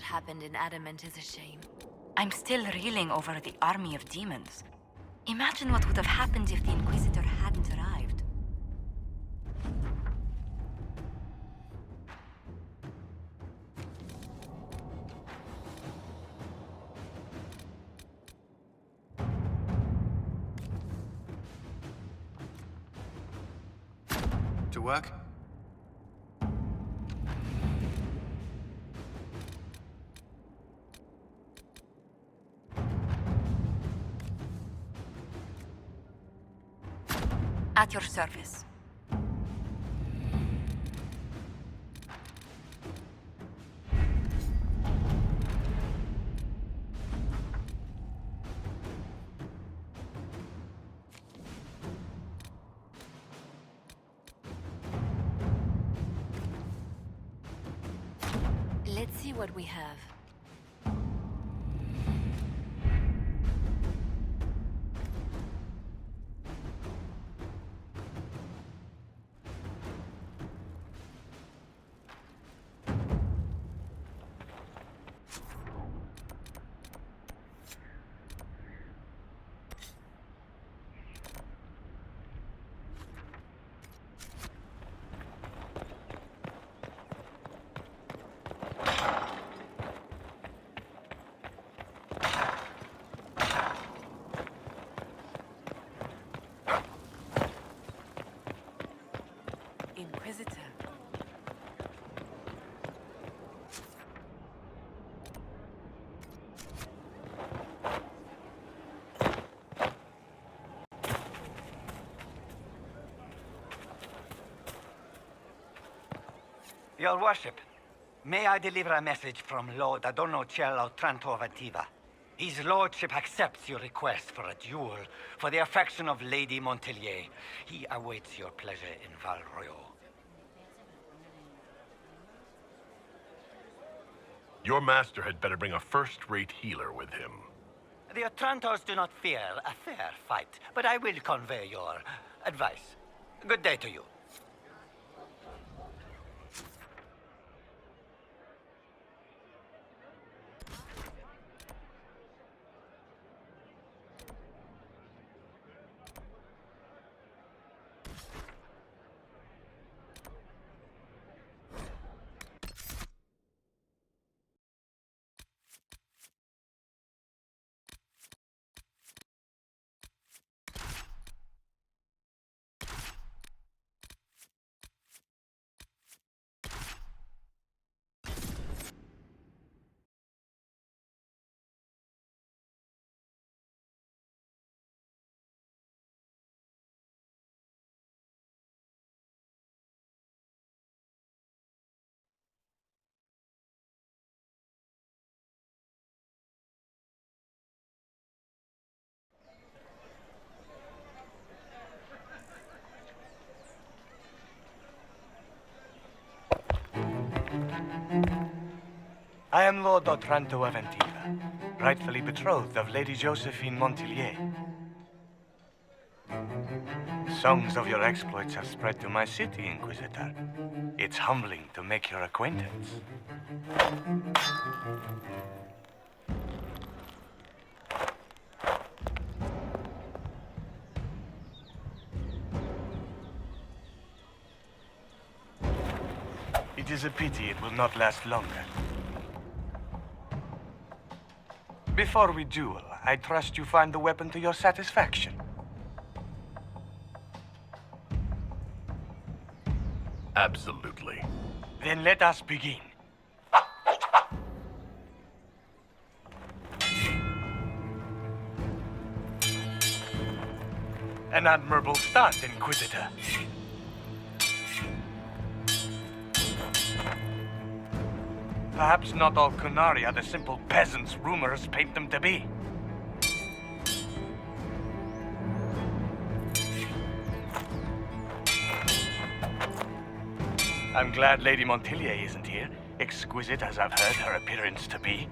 happened in Adamant is a shame. I'm still reeling over the army of demons. Imagine what would have happened if the Inquisitor hadn't arrived. To work? At your service. Let's see what we have. Inquisitor. Your worship, may I deliver a message from Lord Adonociello Trantovativa? His lordship accepts your request for a duel for the affection of Lady Montelier. He awaits your pleasure in Val Royal. Your master had better bring a first-rate healer with him. The Otrantos do not fear a fair fight, but I will convey your advice. Good day to you. I am Lord Otranto Aventiva, rightfully betrothed of Lady Josephine Montelier. Songs of your exploits have spread to my city, Inquisitor. It's humbling to make your acquaintance. It is a pity it will not last longer. Before we duel, I trust you find the weapon to your satisfaction. Absolutely. Then let us begin. An admirable start, Inquisitor. Perhaps not all Kunari are the simple peasants rumors paint them to be. I'm glad Lady Montelier isn't here, exquisite as I've heard her appearance to be.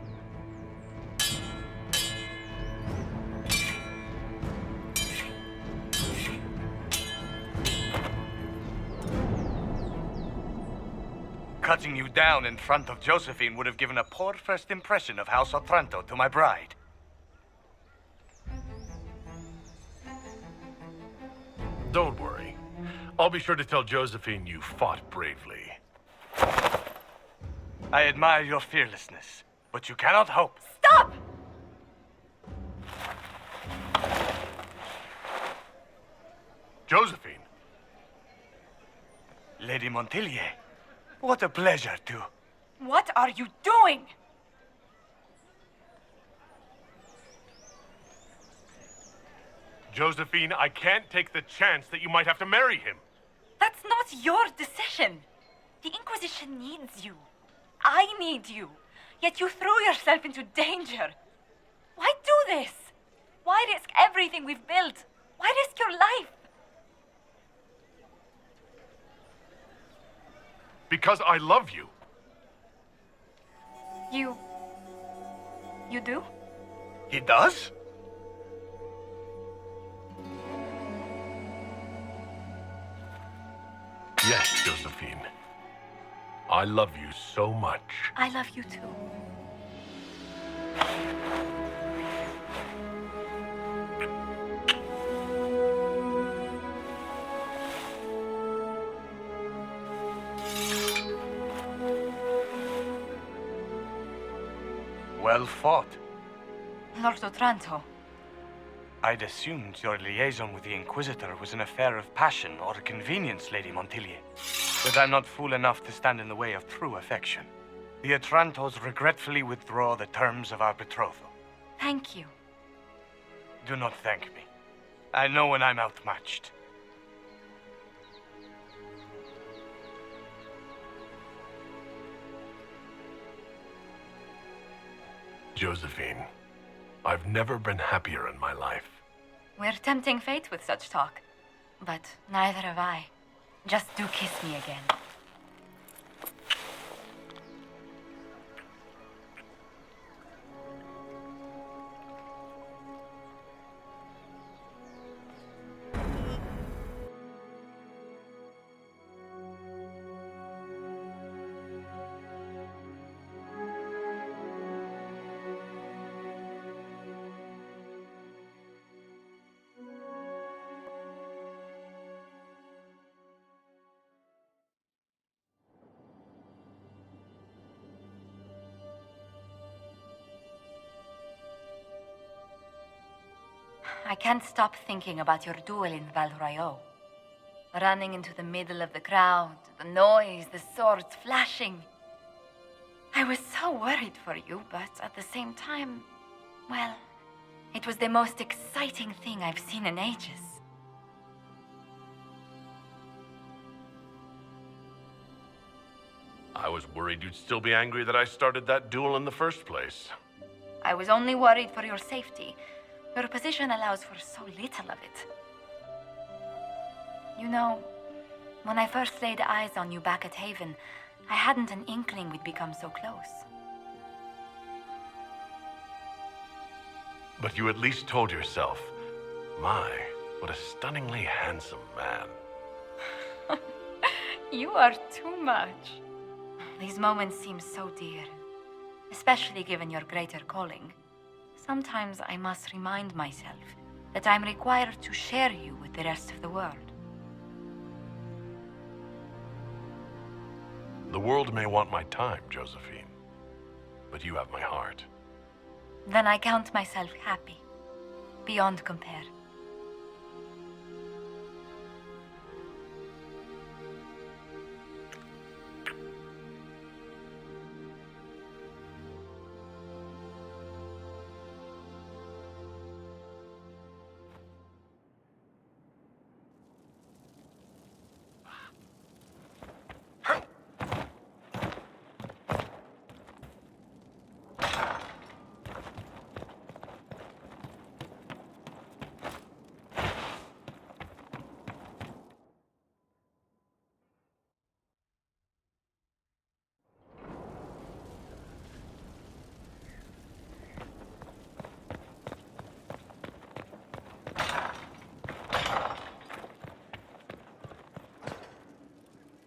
Cutting you down in front of Josephine would have given a poor first impression of House Otranto to my bride. Don't worry. I'll be sure to tell Josephine you fought bravely. I admire your fearlessness, but you cannot hope. Stop! Josephine! Lady Montpellier, what a pleasure to... What are you doing? Josephine, I can't take the chance that you might have to marry him. That's not your decision. The Inquisition needs you. I need you. Yet you threw yourself into danger. Why do this? Why risk everything we've built? Why risk your life? Because I love you. You do? He does? Yes, Josephine. I love you so much. I love you too. Well fought. Lord Otranto, I'd assumed your liaison with the Inquisitor was an affair of passion or convenience, Lady Montpellier. But I'm not fool enough to stand in the way of true affection. The Otrantos regretfully withdraw the terms of our betrothal. thank you. Do not thank me. I know when I'm outmatched. Josephine, I've never been happier in my life. We're tempting fate with such talk. But neither have I. Just do kiss me again. I can't stop thinking about your duel in Val Royeaux. Running into the middle of the crowd, the noise, the swords flashing. I was so worried for you, but at the same time, well, it was the most exciting thing I've seen in ages. I was worried you'd still be angry that I started that duel in the first place. I was only worried for your safety. Your position allows for so little of it. You know, when I first laid eyes on you back at Haven, I hadn't an inkling we'd become so close. But you at least told yourself, my, what a stunningly handsome man. You are too much. These moments seem so dear, especially given your greater calling. Sometimes I must remind myself that I'm required to share you with the rest of the world. The world may want my time, Josephine, but you have my heart. Then I count myself happy, beyond compare.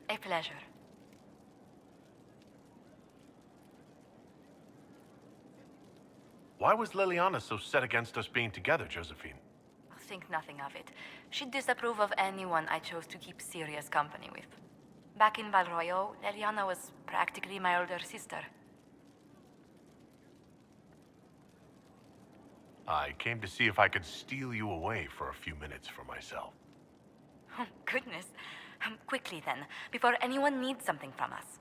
A pleasure. Why was Liliana so set against us being together, Josephine? Think nothing of it. She'd disapprove of anyone I chose to keep serious company with. Back in Val Royeaux, Liliana was practically my older sister. I came to see if I could steal you away for a few minutes for myself. Oh, goodness. Quickly then, before anyone needs something from us.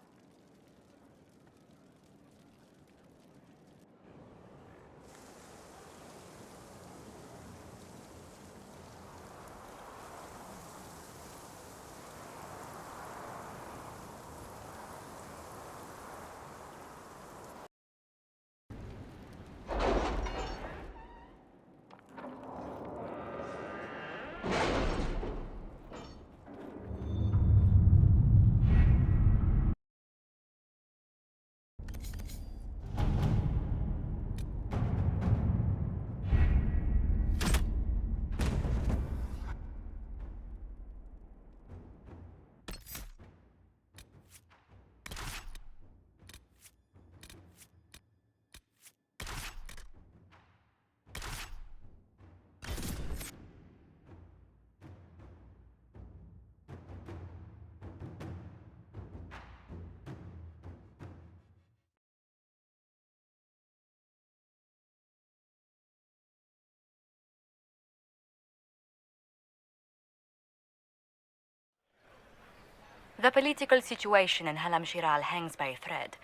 The political situation in Halam Shiral hangs by a thread.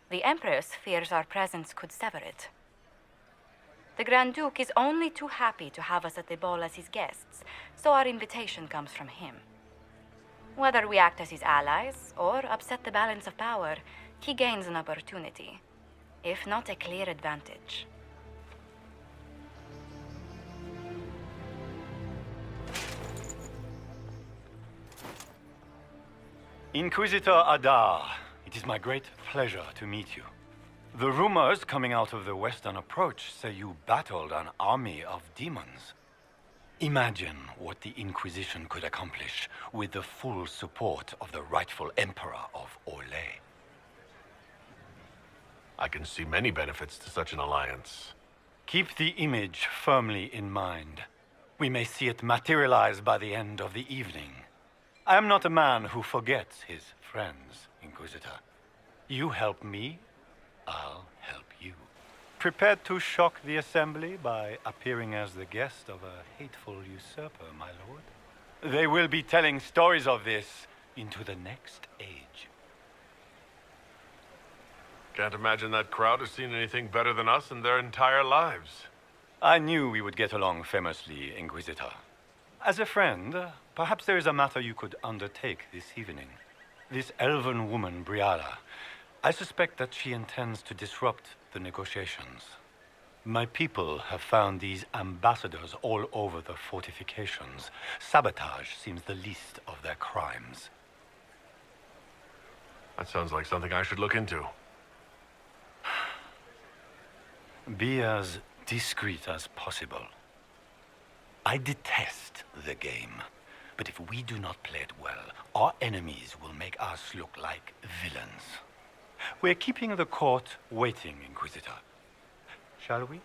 The Empress fears our presence could sever it. The Grand Duke is only too happy to have us at the ball as his guests, so our invitation comes from him. Whether we act as his allies or upset the balance of power, he gains an opportunity, if not a clear advantage. Inquisitor Adar, it is my great pleasure to meet you. The rumors coming out of the Western Approach say you battled an army of demons. Imagine what the Inquisition could accomplish with the full support of the rightful Emperor of Orlais. I can see many benefits to such an alliance. Keep the image firmly in mind. We may see it materialize by the end of the evening. I am not a man who forgets his friends, Inquisitor. You help me, I'll help you. Prepared to shock the Assembly by appearing as the guest of a hateful usurper, my lord? They will be telling stories of this into the next age. Can't imagine that crowd has seen anything better than us in their entire lives. I knew we would get along famously, Inquisitor. As a friend, perhaps there is a matter you could undertake this evening. This elven woman, Briala, I suspect that she intends to disrupt the negotiations. My people have found these ambassadors all over the fortifications. Sabotage seems the least of their crimes. That sounds like something I should look into. Be as discreet as possible. I detest the game, but if we do not play it well, our enemies will make us look like villains. We're keeping the court waiting, Inquisitor. Shall we?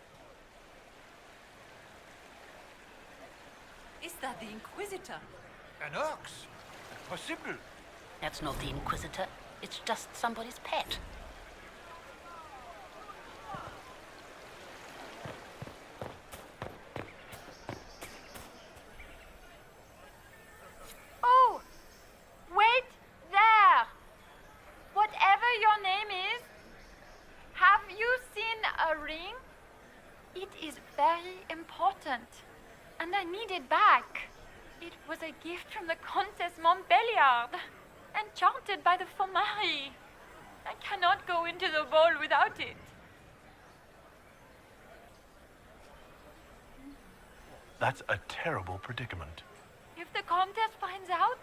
Is that the Inquisitor? An ox? Impossible. That's not the Inquisitor. It's just somebody's pet. Oh, wait there. Whatever your name is, have you seen a ring? It is very important, and I need it back. It was a gift from the Countess Montbelliard, enchanted by the Fomari. I cannot go into the ball without it. That's a terrible predicament. If the Countess finds out,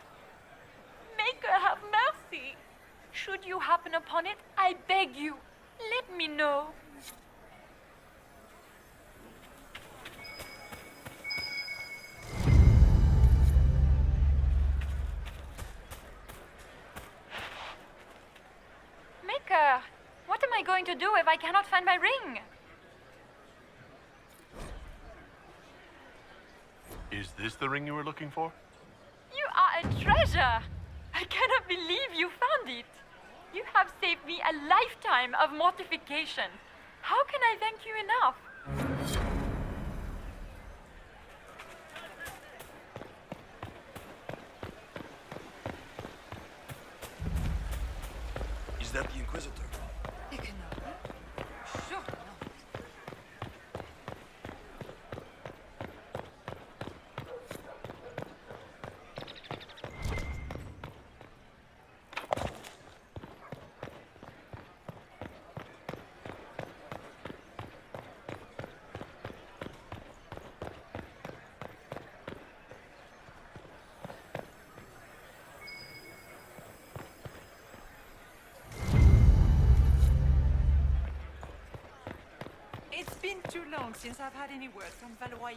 make her have mercy. Should you happen upon it, I beg you, let me know. Maker, what am I going to do if I cannot find my ring? Is this the ring you were looking for? You are a treasure! I cannot believe you found it. You have saved me a lifetime of mortification. How can I thank you enough? Is that the Inquisitor? It cannot be. Sure not. It's been too long since I've had any word from Valois.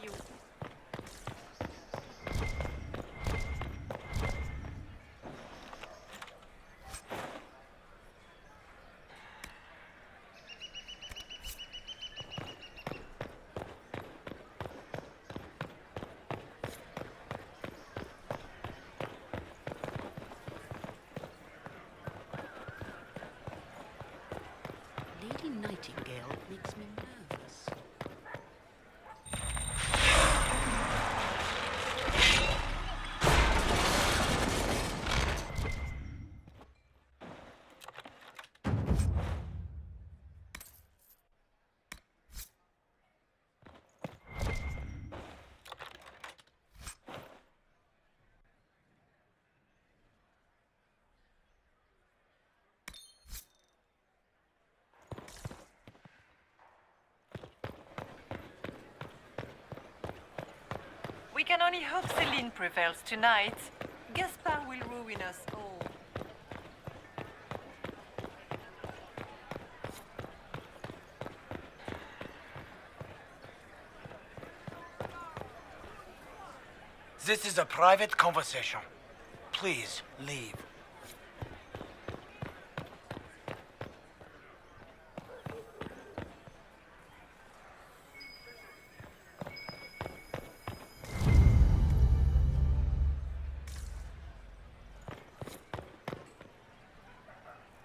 Lady Nightingale makes me nervous. We can only hope Celine prevails tonight. Gaspard will ruin us all. This is a private conversation. Please leave.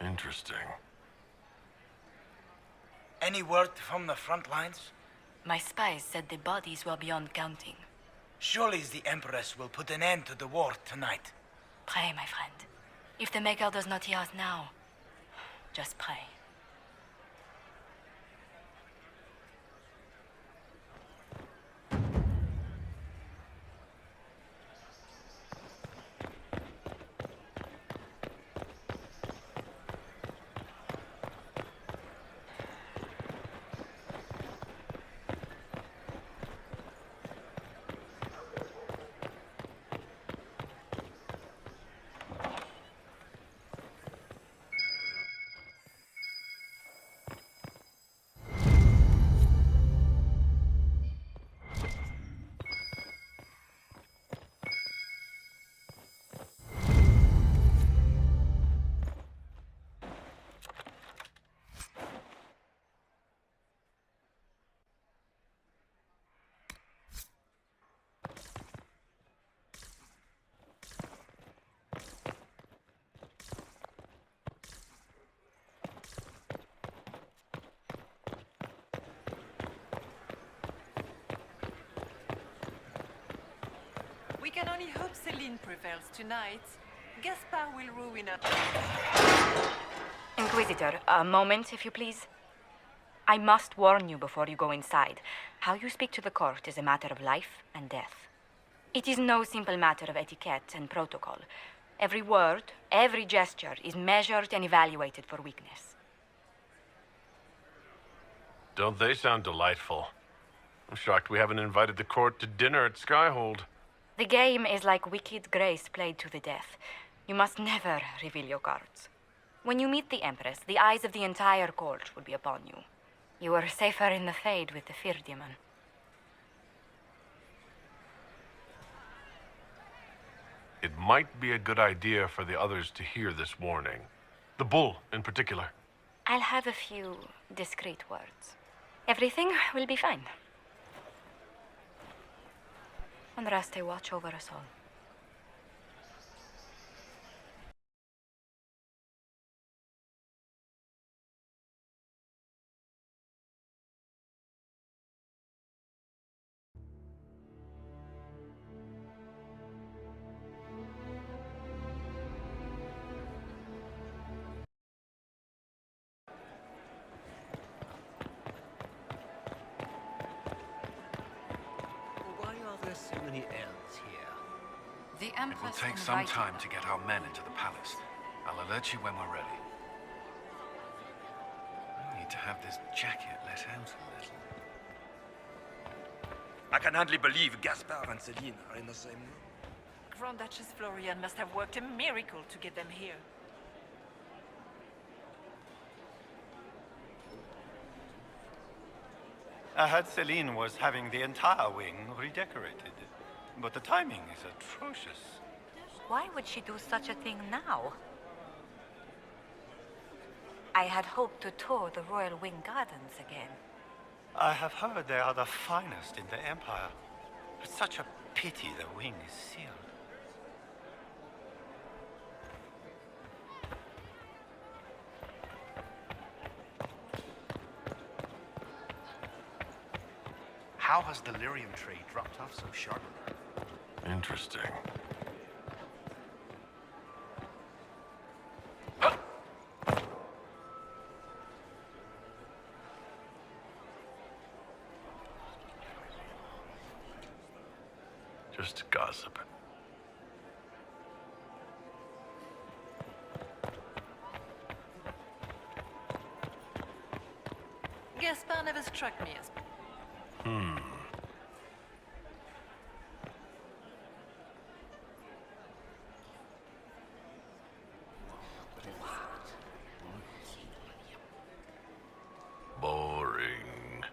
Interesting. Any word from the front lines? My spies said the bodies were beyond counting. Surely the Empress will put an end to the war tonight. Pray, my friend. If the Maker does not hear us now, just pray. We can only hope Celine prevails tonight. Gaspard will ruin us. Inquisitor, a moment, if you please. I must warn you before you go inside. How you speak to the court is a matter of life and death. It is no simple matter of etiquette and protocol. Every word, every gesture is measured and evaluated for weakness. Don't they sound delightful? I'm shocked we haven't invited the court to dinner at Skyhold. The game is like wicked grace played to the death. You must never reveal your cards. When you meet the Empress, the eyes of the entire court will be upon you. You are safer in the Fade with the Fear Demon. It might be a good idea for the others to hear this warning. The bull, in particular. I'll have a few discreet words. Everything will be fine. And Raste watch over us all. Why are there so many elves here? The It will Empress take some invited time us. to get our men into the palace. I'll alert you when we're ready. I need to have this jacket let out a little. I can hardly believe Gaspard and Celine are in the same room. Grand Duchess Florian must have worked a miracle to get them here. I heard Celine was having the entire wing redecorated, but the timing is atrocious. Why would she do such a thing now? I had hoped to tour the Royal Wing Gardens again. I have heard they are the finest in the Empire. It's such a pity the wing is sealed. How has the lyrium trade dropped off so sharply? Interesting. Just gossip. Gaspard never struck me as... Boring.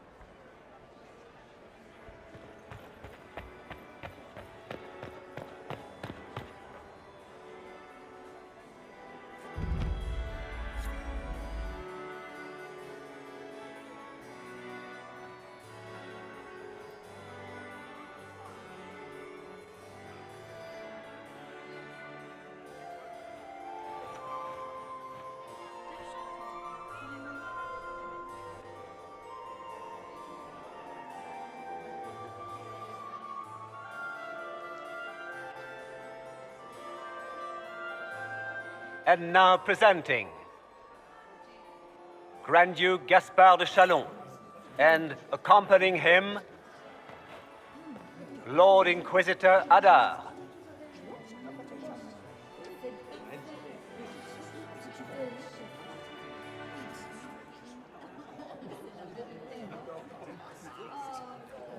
And now presenting Grand Duke Gaspard de Chalon, and accompanying him, Lord Inquisitor Adar.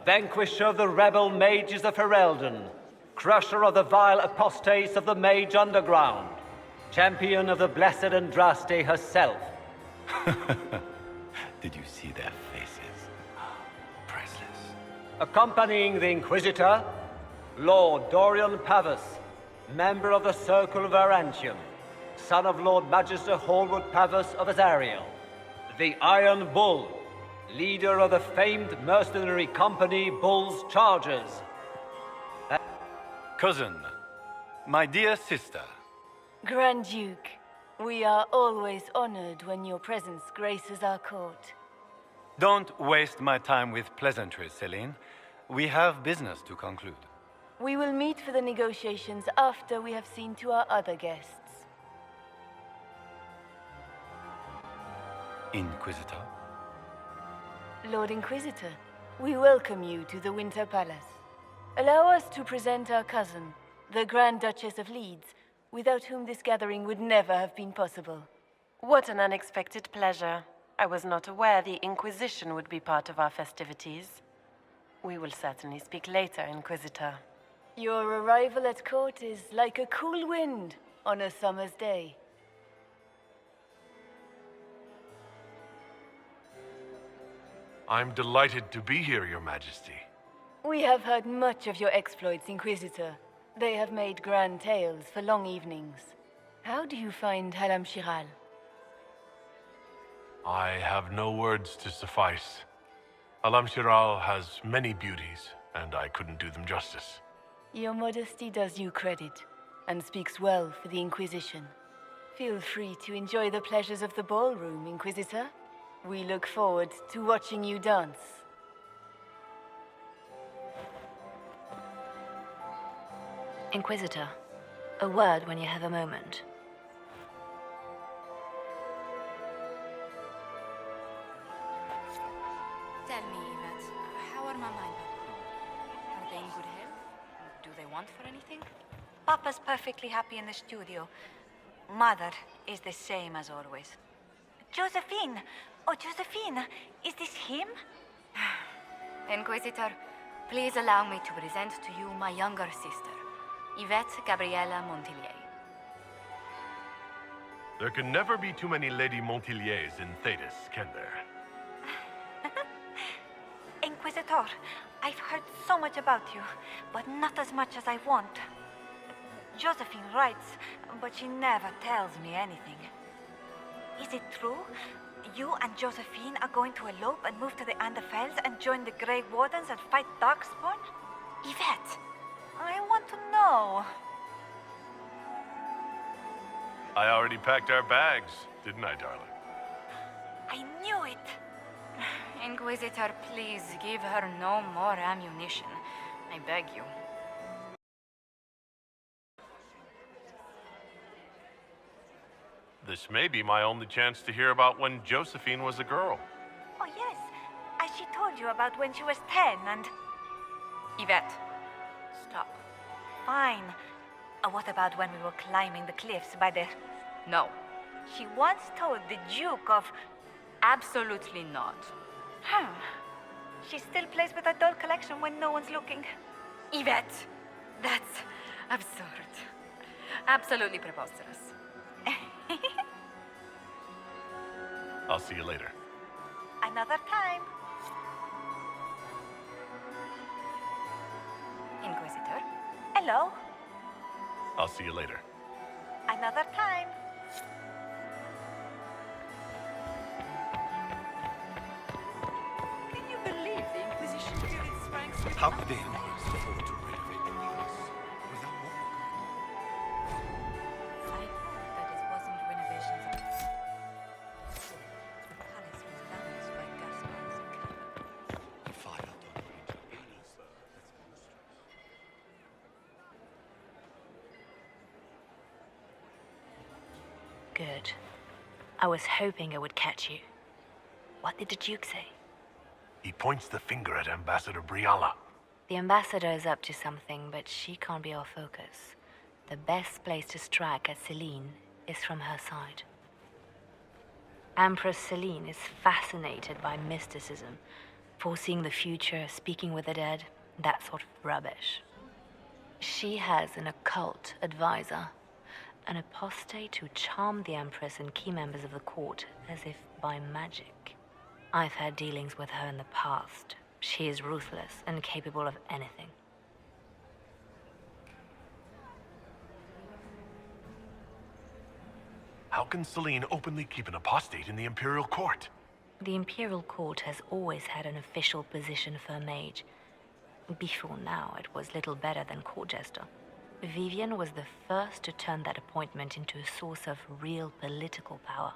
Vanquisher of the rebel mages of Ferelden, crusher of the vile apostates of the mage underground, champion of the blessed Andraste herself. Did you see their faces? Priceless. Accompanying the Inquisitor, Lord Dorian Pavus, member of the Circle of Arantium, son of Lord Magister Hallwood Pavus of Azariel, the Iron Bull, leader of the famed mercenary company Bull's Chargers. Cousin, my dear sister, Grand Duke, we are always honored when your presence graces our court. don't waste my time with pleasantries, Celine. We have business to conclude. We will meet for the negotiations after we have seen to our other guests. Inquisitor? Lord Inquisitor, we welcome you to the Winter Palace. Allow us to present our cousin, the Grand Duchess of Leeds, without whom this gathering would never have been possible. What an unexpected pleasure. I was not aware the Inquisition would be part of our festivities. We will certainly speak later, Inquisitor. Your arrival at court is like a cool wind on a summer's day. I'm delighted to be here, Your Majesty. We have heard much of your exploits, Inquisitor. They have made grand tales for long evenings. How do you find Halam Shiral? I have no words to suffice. Alam Shiral has many beauties, and I couldn't do them justice. Your modesty does you credit, and speaks well for the Inquisition. Feel free to enjoy the pleasures of the ballroom, Inquisitor. We look forward to watching you dance. Inquisitor, a word when you have a moment. Tell me, Yvette, how are Mama and Papa? Are they in good health? Do they want for anything? Papa's perfectly happy in the studio. Mother is the same as always. Josephine! Oh, Josephine! Is this him? Inquisitor, please allow me to present to you my younger sister, Yvette Gabriella Montillier. There can never be too many Lady Montilliers in Thetis, can there? Inquisitor, I've heard so much about you, but not as much as I want. Josephine writes, but she never tells me anything. Is it true? You and Josephine are going to elope and move to the Anderfells and join the Grey Wardens and fight Darkspawn? Yvette, I want to know. I already packed our bags, didn't I, darling? I knew it. Inquisitor, please give her no more ammunition. I beg you. This may be my only chance to hear about when Josephine was a girl. Oh, yes. As she told you about when she was 10 and... Yvette, stop. Fine. What about when we were climbing the cliffs by the... No. She once told the Duke of... Absolutely not. Huh. She still plays with her doll collection when no one's looking. Yvette, that's absurd. Absolutely preposterous. I'll see you later. Another time. Inquisitor? Hello. I'll see you later. Another time. Can you believe the Inquisition here its ranks with How could the Emperors afford to renovate the palace without war? I heard that it wasn't renovations. The palace was damaged by Gaspar's cannon. The fire on the Winter Palace. Good. I was hoping I would catch you. What did the Duke say? He points the finger at Ambassador Briala. The ambassador is up to something, but she can't be our focus. The best place to strike at Celine is from her side. Empress Celine is fascinated by mysticism, foreseeing the future, speaking with the dead, that sort of rubbish. She has an occult advisor, an apostate who charmed the Empress and key members of the court as if by magic. I've had dealings with her in the past. She is ruthless and capable of anything. How can Celine openly keep an apostate in the Imperial Court? The Imperial Court has always had an official position for a mage. Before now, it was little better than court jester. Vivian was the first to turn that appointment into a source of real political power.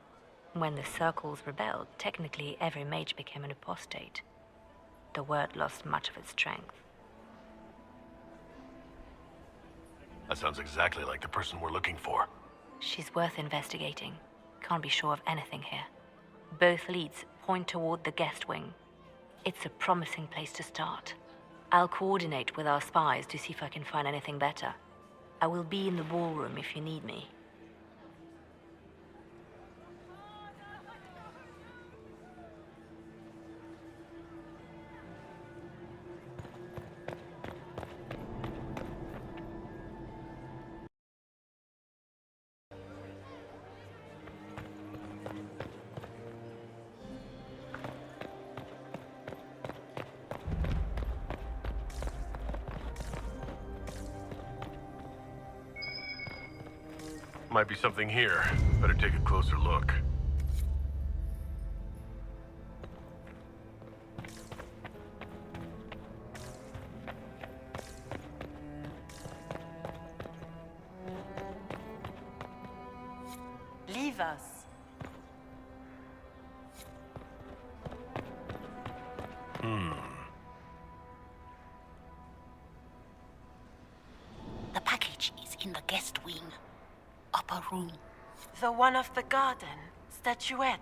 When the circles rebelled, technically every mage became an apostate. The word lost much of its strength. That sounds exactly like the person we're looking for. She's worth investigating. Can't be sure of anything here. Both leads point toward the guest wing. It's a promising place to start. I'll coordinate with our spies to see if I can find anything better. I will be in the ballroom if you need me. Might be something here. Better take a closer look. Leave us. The package is in the guest wing. Upper room. The one off the garden. Statuette.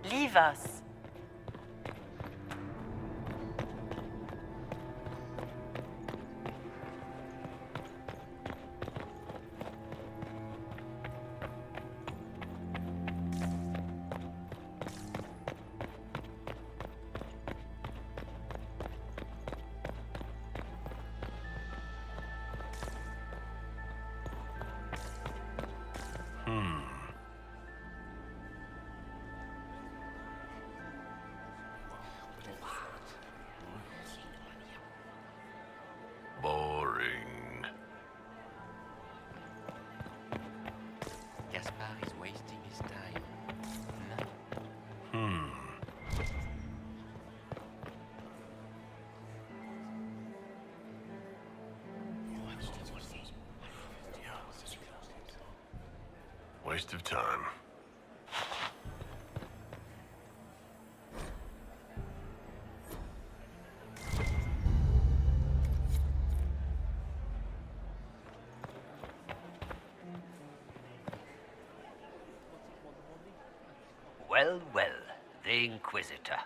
Leave us. Boring. Gaspar is wasting his time. Waste of time. Well, well, the Inquisitor.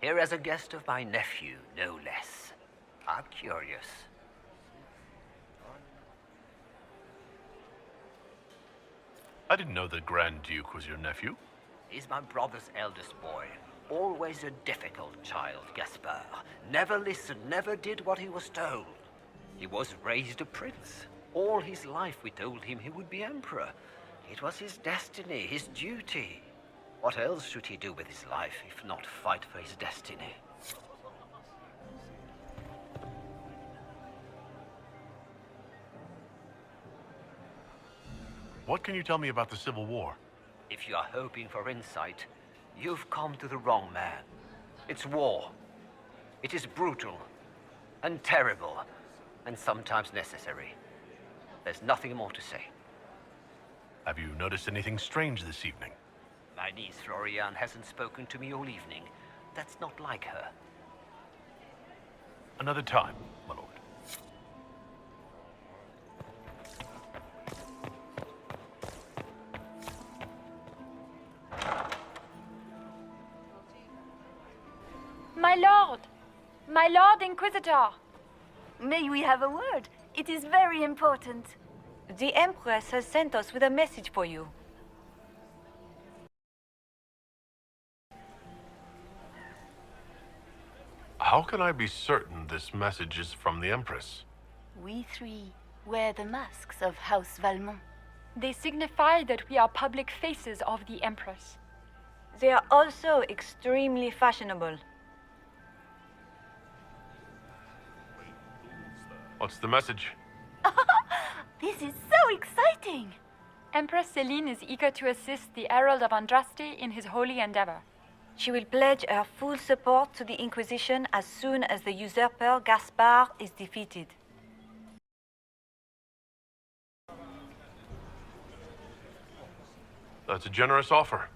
Here as a guest of my nephew, no less. I'm curious. I didn't know the Grand Duke was your nephew. He's my brother's eldest boy. Always a difficult child, Gaspar. Never listened, never did what he was told. He was raised a prince. All his life we told him he would be emperor. It was his destiny, his duty. What else should he do with his life if not fight for his destiny? What can you tell me about the Civil War? If you are hoping for insight, you've come to the wrong man. It's war. It is brutal, and terrible, and sometimes necessary. There's nothing more to say. Have you noticed anything strange this evening? My niece Floriane hasn't spoken to me all evening. That's not like her. Another time, my lord. My Lord Inquisitor! May we have a word? It is very important. The Empress has sent us with a message for you. How can I be certain this message is from the Empress? We three wear the masks of House Valmont. They signify that we are public faces of the Empress. They are also extremely fashionable. What's the message? This is so exciting! Empress Celine is eager to assist the Herald of Andraste in his holy endeavor. She will pledge her full support to the Inquisition as soon as the usurper Gaspar is defeated. That's a generous offer.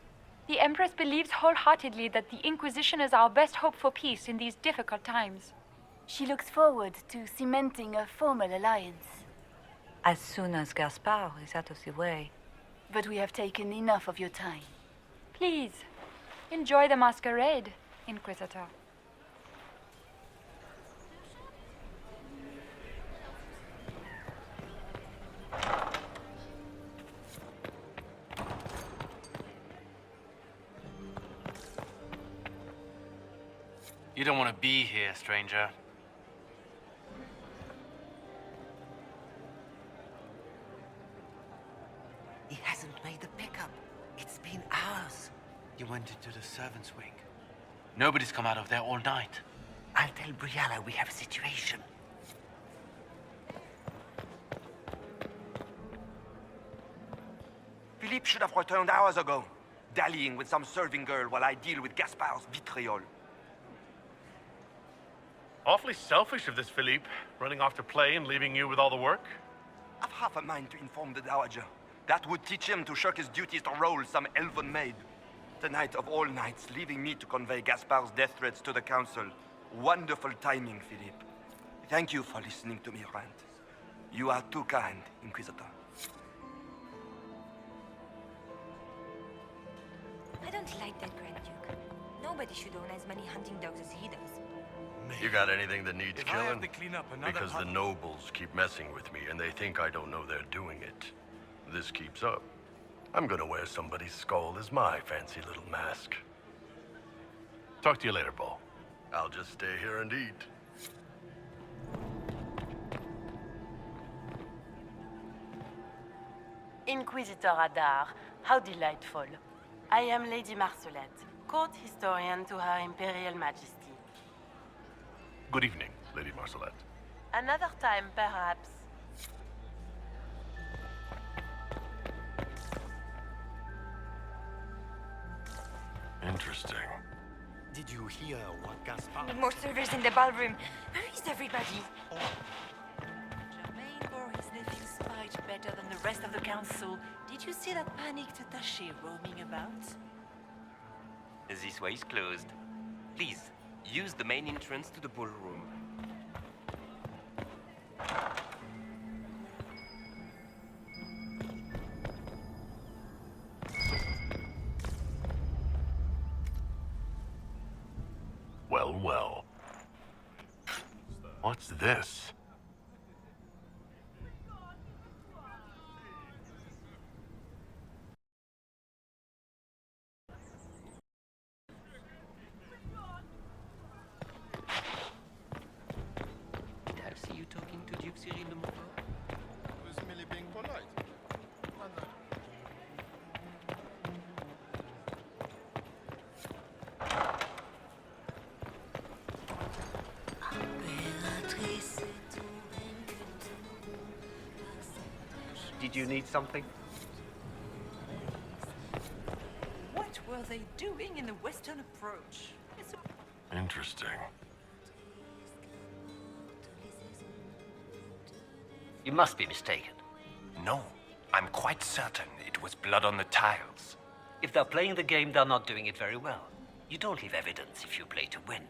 The Empress believes wholeheartedly that the Inquisition is our best hope for peace in these difficult times. She looks forward to cementing a formal alliance. As soon as Gaspar is out of the way. But we have taken enough of your time. Please, enjoy the masquerade, Inquisitor. You don't want to be here, stranger. He hasn't made the pickup. It's been hours. You went into the servants' wing. Nobody's come out of there all night. I'll tell Briala we have a situation. Philippe should have returned hours ago, dallying with some serving girl while I deal with Gaspard's vitriol. Awfully selfish of this Philippe, running off to play and leaving you with all the work. I've half a mind to inform the Dowager. That would teach him to shirk his duties to roll some elven maid. Tonight of all nights, leaving me to convey Gaspard's death threats to the Council. Wonderful timing, Philippe. Thank you for listening to me rant. You are too kind, Inquisitor. I don't like that Grand Duke. Nobody should own as many hunting dogs as he does. You got anything that needs If I have killing? to clean up another Because the puddle- nobles keep messing with me and they think I don't know they're doing it. This keeps up. I'm gonna wear somebody's skull as my fancy little mask. Talk to you later, Bo. I'll just stay here and eat. Inquisitor Adar, how delightful. I am Lady Marcelette, court historian to Her Imperial Majesty. Good evening, Lady Marcelette. Another time, perhaps. Interesting. Did you hear what Gaspard... More servers in the ballroom. Where is everybody? Germain bore his nephew's spite better than the rest of the council. Did you see that panicked attaché roaming about? This way is closed. Please, use the main entrance to the ballroom. Well, well. What's this? Did I see you talking to Duke Cyril de Montfort? I was merely being polite. Did you need something? What were they doing in the western approach? It's a... Interesting. You must be mistaken. No, I'm quite certain it was blood on the tiles. If they're playing the game, they're not doing it very well. You don't leave evidence if you play to win.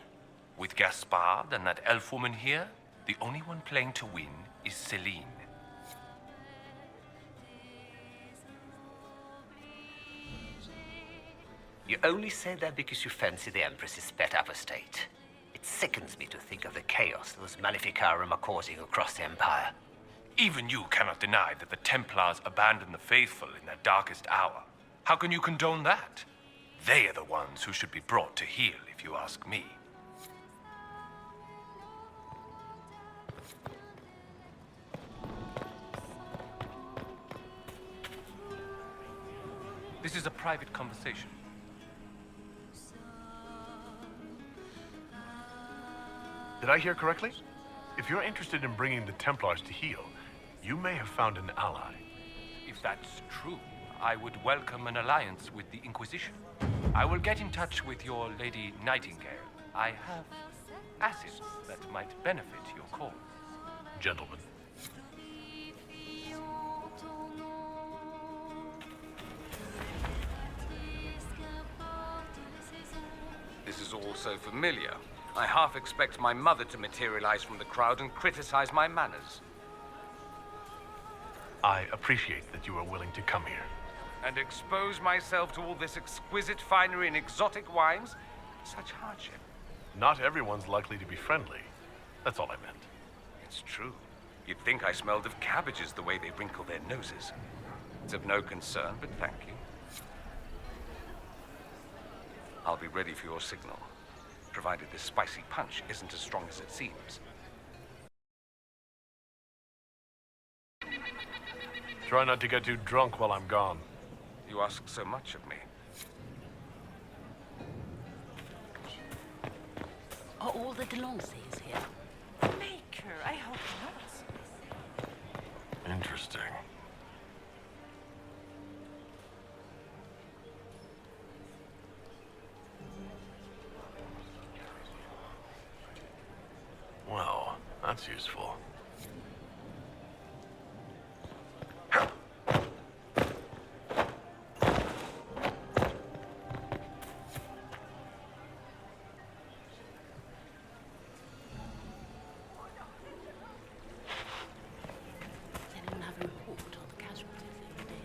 With Gaspard and that elf woman here, the only one playing to win is Celine. You only say that because you fancy the Empress's pet apostate. It sickens me to think of the chaos those Maleficarum are causing across the Empire. Even you cannot deny that the Templars abandoned the faithful in their darkest hour. How can you condone that? They are the ones who should be brought to heel, if you ask me. This is a private conversation. Did I hear correctly? If you're interested in bringing the Templars to heel, you may have found an ally. If that's true, I would welcome an alliance with the Inquisition. I will get in touch with your Lady Nightingale. I have assets that might benefit your cause. Gentlemen. This is all so familiar. I half expect my mother to materialize from the crowd and criticize my manners. I appreciate that you are willing to come here. And expose myself to all this exquisite finery and exotic wines? Such hardship. Not everyone's likely to be friendly. That's all I meant. It's true. You'd think I smelled of cabbages the way they wrinkle their noses. It's of no concern, but thank you. I'll be ready for your signal, provided this spicy punch isn't as strong as it seems. Try not to get too drunk while I'm gone. You ask so much of me. Are all the Delancey's here? Maker, I hope not. Interesting. Well, that's useful. Anyone have a report on the casualties in the dead?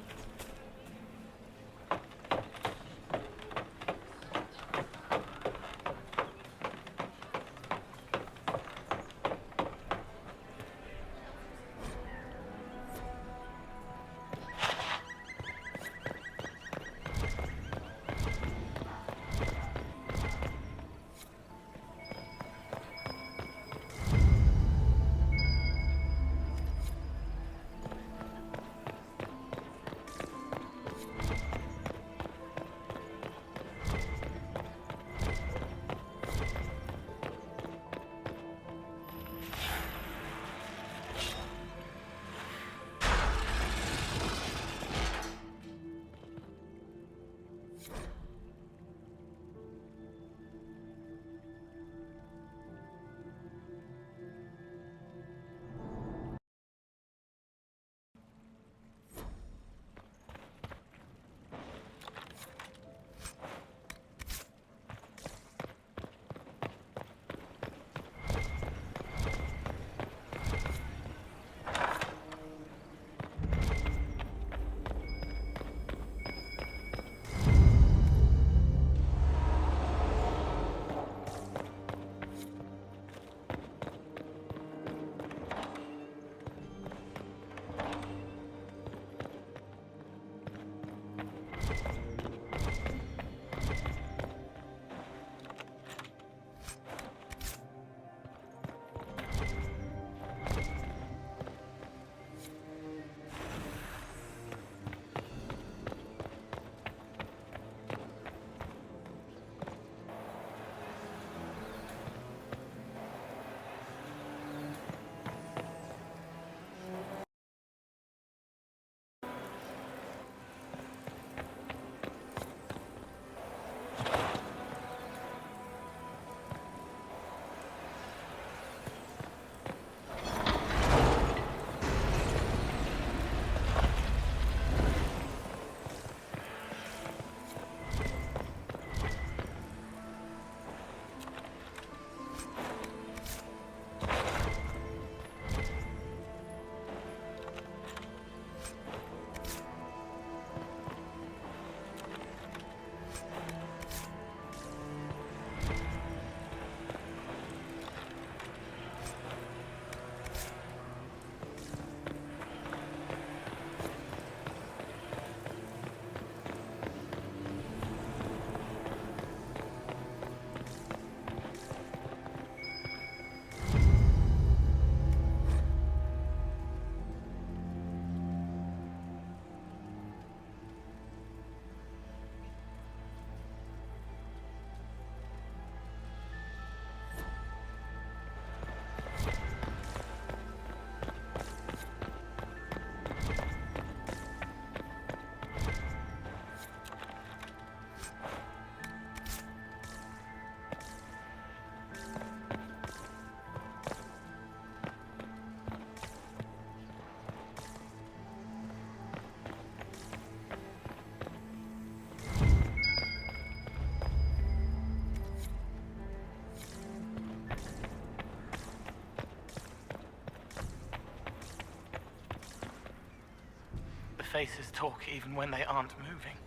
Faces talk even when they aren't moving.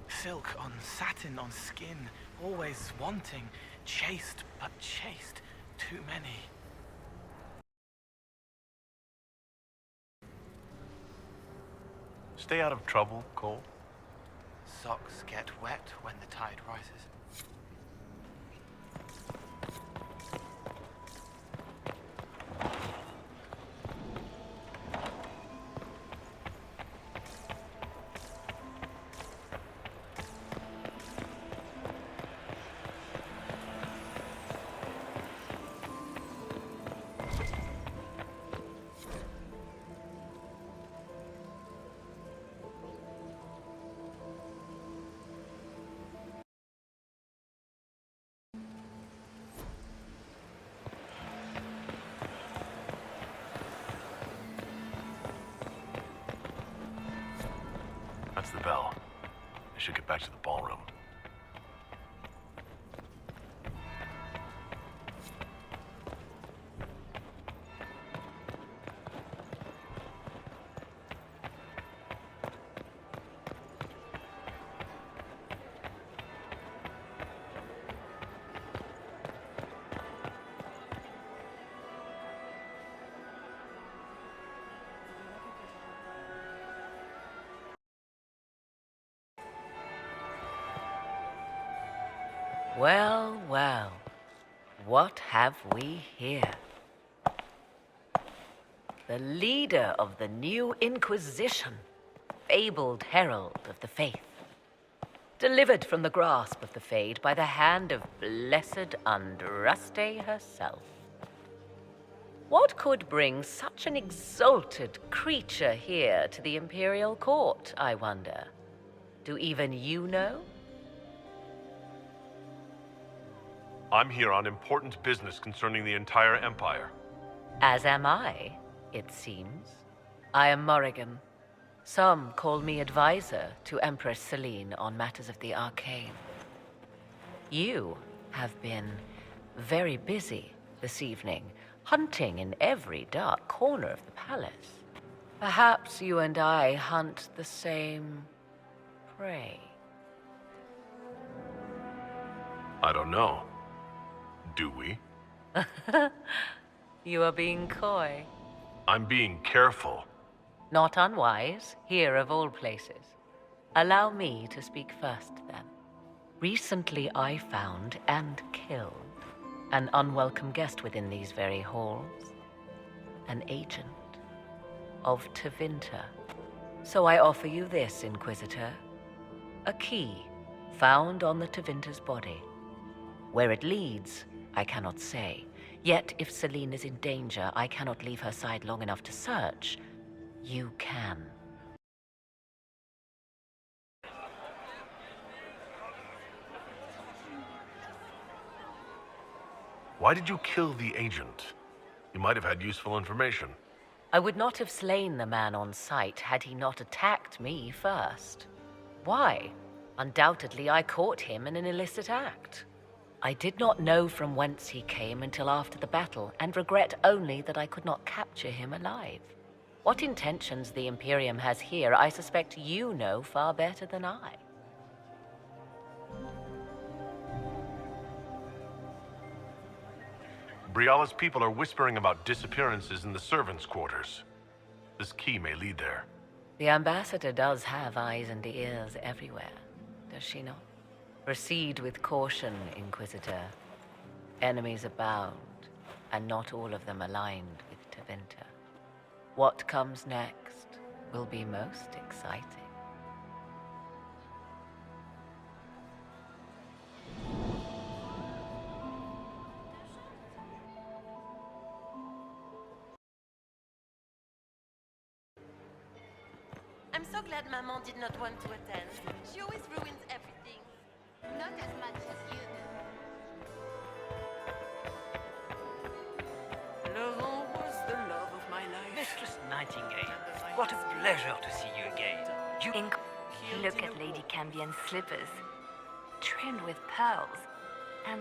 Silk on satin on skin, always wanting. Chaste, but chaste. Too many. Stay out of trouble, Cole. Socks get wet when the tide rises. That's the bell. I should get back to the ballroom. Well, well, what have we here? The leader of the new Inquisition, fabled herald of the faith, delivered from the grasp of the Fade by the hand of blessed Andraste herself. What could bring such an exalted creature here to the Imperial Court, I wonder? Do even you know? I'm here on important business concerning the entire Empire. As am I, it seems. I am Morrigan. Some call me advisor to Empress Celine on matters of the arcane. You have been very busy this evening, hunting in every dark corner of the palace. Perhaps you and I hunt the same prey. I don't know. Do we? You are being coy. I'm being careful. Not unwise, here of all places. Allow me to speak first, then. Recently I found and killed an unwelcome guest within these very halls. An agent of Tevinter. So I offer you this, Inquisitor. A key found on the Tevinter's body. Where it leads, I cannot say. Yet, if Celine is in danger, I cannot leave her side long enough to search. You can. Why did you kill the agent? You might have had useful information. I would not have slain the man on sight had he not attacked me first. Why? Undoubtedly, I caught him in an illicit act. I did not know from whence he came until after the battle, and regret only that I could not capture him alive. What intentions the Imperium has here, I suspect you know far better than I. Briala's people are whispering about disappearances in the servants' quarters. This key may lead there. The ambassador does have eyes and ears everywhere, does she not? Proceed with caution, Inquisitor. Enemies abound, and not all of them aligned with Tevinter. What comes next will be most exciting. I'm so glad Maman did not want to attend. She always ruins everything. Not as much as you do. Laurent was the love of my life. Mistress Nightingale, what a pleasure to see you again. Look at Lady Cambion's slippers, trimmed with pearls and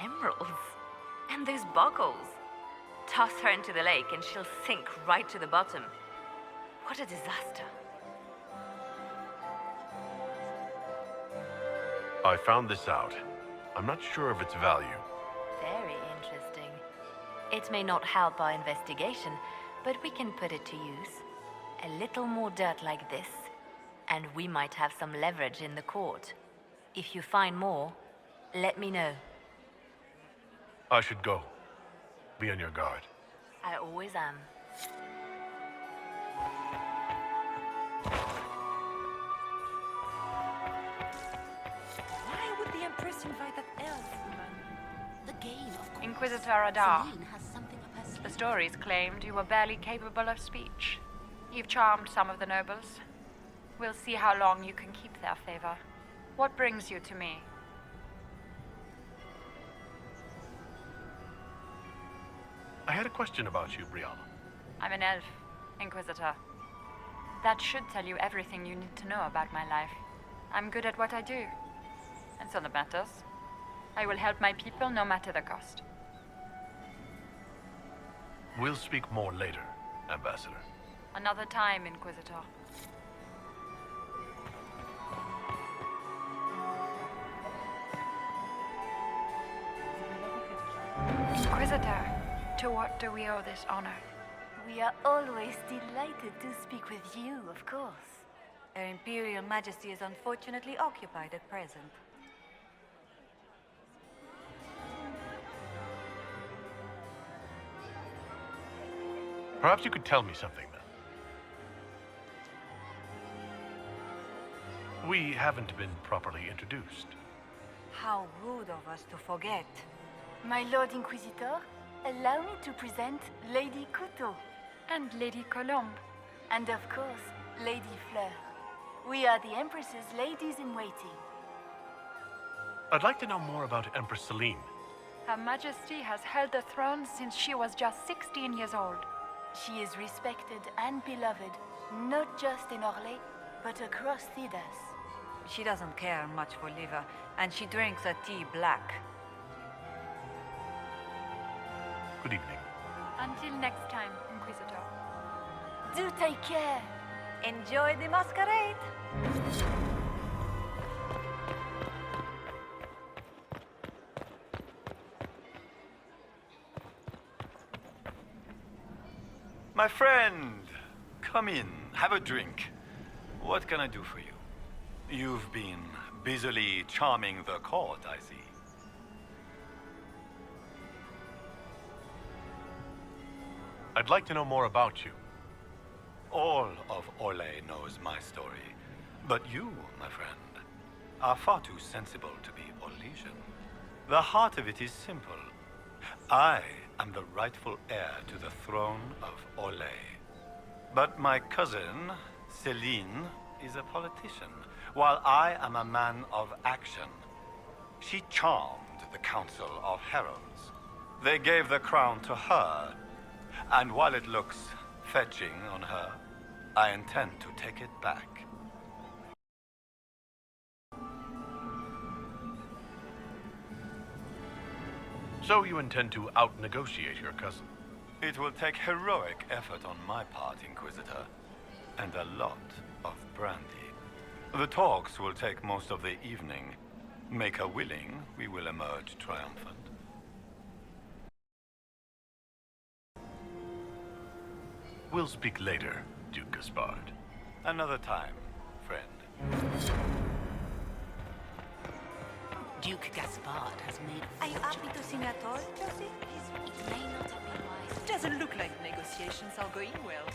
emeralds. And those buckles. Toss her into the lake and she'll sink right to the bottom. What a disaster. I found this out. I'm not sure of its value. Very interesting. It may not help our investigation, but we can put it to use. A little more dirt like this, and we might have some leverage in the court. If you find more, let me know. I should go. Be on your guard. I always am. Why would the Empress invite that elf woman? The game, of course. Inquisitor Adar. Celine has something up her sleeve. The stories claimed you were barely capable of speech. You've charmed some of the nobles. We'll see how long you can keep their favor. What brings you to me? I had a question about you, Briala. I'm an elf, Inquisitor. That should tell you everything you need to know about my life. I'm good at what I do. That's all that matters. I will help my people no matter the cost. We'll speak more later, Ambassador. Another time, Inquisitor. Inquisitor, to what do we owe this honor? We are always delighted to speak with you, of course. Her Imperial Majesty is unfortunately occupied at present. Perhaps you could tell me something, then. We haven't been properly introduced. How rude of us to forget. My Lord Inquisitor, allow me to present Lady Couteau. And Lady Colombe. And of course, Lady Fleur. We are the Empress's ladies-in-waiting. I'd like to know more about Empress Celine. Her Majesty has held the throne since she was just 16 years old. She is respected and beloved, not just in Orlais, but across Thedas. She doesn't care much for liver, and she drinks her tea black. Good evening. Until next time, Inquisitor. Do take care. Enjoy the masquerade. My friend, come in, have a drink. What can I do for you? You've been busily charming the court, I see. I'd like to know more about you. All of Orlais knows my story. But you, my friend, are far too sensible to be Orlesian. The heart of it is simple. I am the rightful heir to the throne of Orlais. But my cousin, Celine, is a politician, while I am a man of action. She charmed the Council of Heralds. They gave the crown to her, and while it looks fetching on her, I intend to take it back. So you intend to out-negotiate your cousin? It will take heroic effort on my part, Inquisitor, and a lot of brandy. The talks will take most of the evening. Make her willing, we will emerge triumphant. We'll speak later, Duke Gaspard. Another time, friend. Duke Gaspard has made Are you happy to see me at all, Josie? It may not have been wise. Doesn't look like negotiations are going well.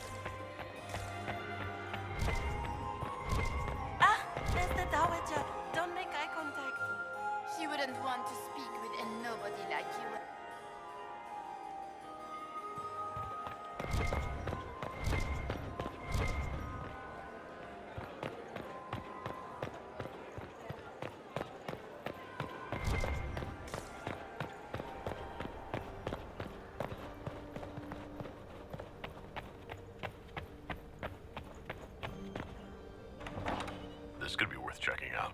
Ah, there's the Dowager. Don't make eye contact. She wouldn't want to speak with a nobody like you. This could be worth checking out.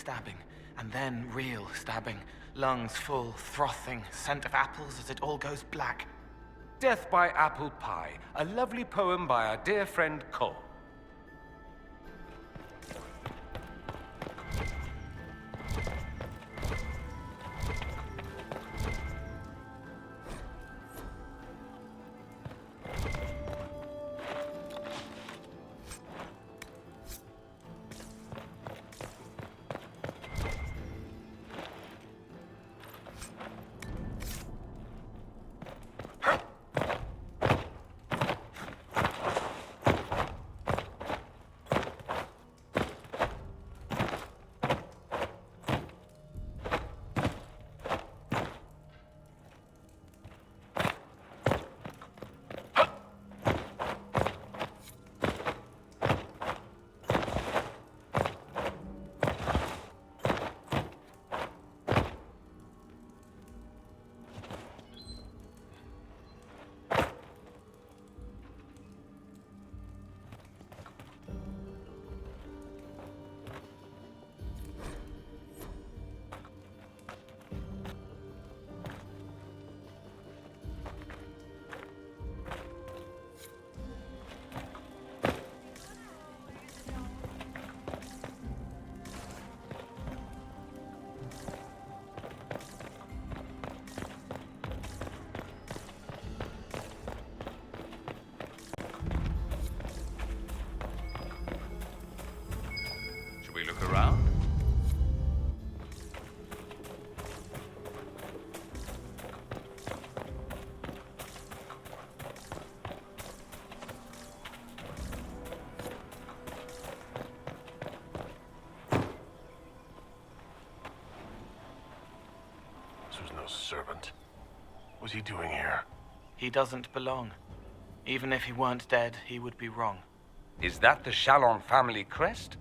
stabbing, and then real stabbing. Lungs full, frothing, scent of apples as it all goes black. Death by Apple Pie, a lovely poem by our dear friend Cole. Servant. What's he doing here? He doesn't belong. Even if he weren't dead, he would be wrong. Is that the Chalon family crest?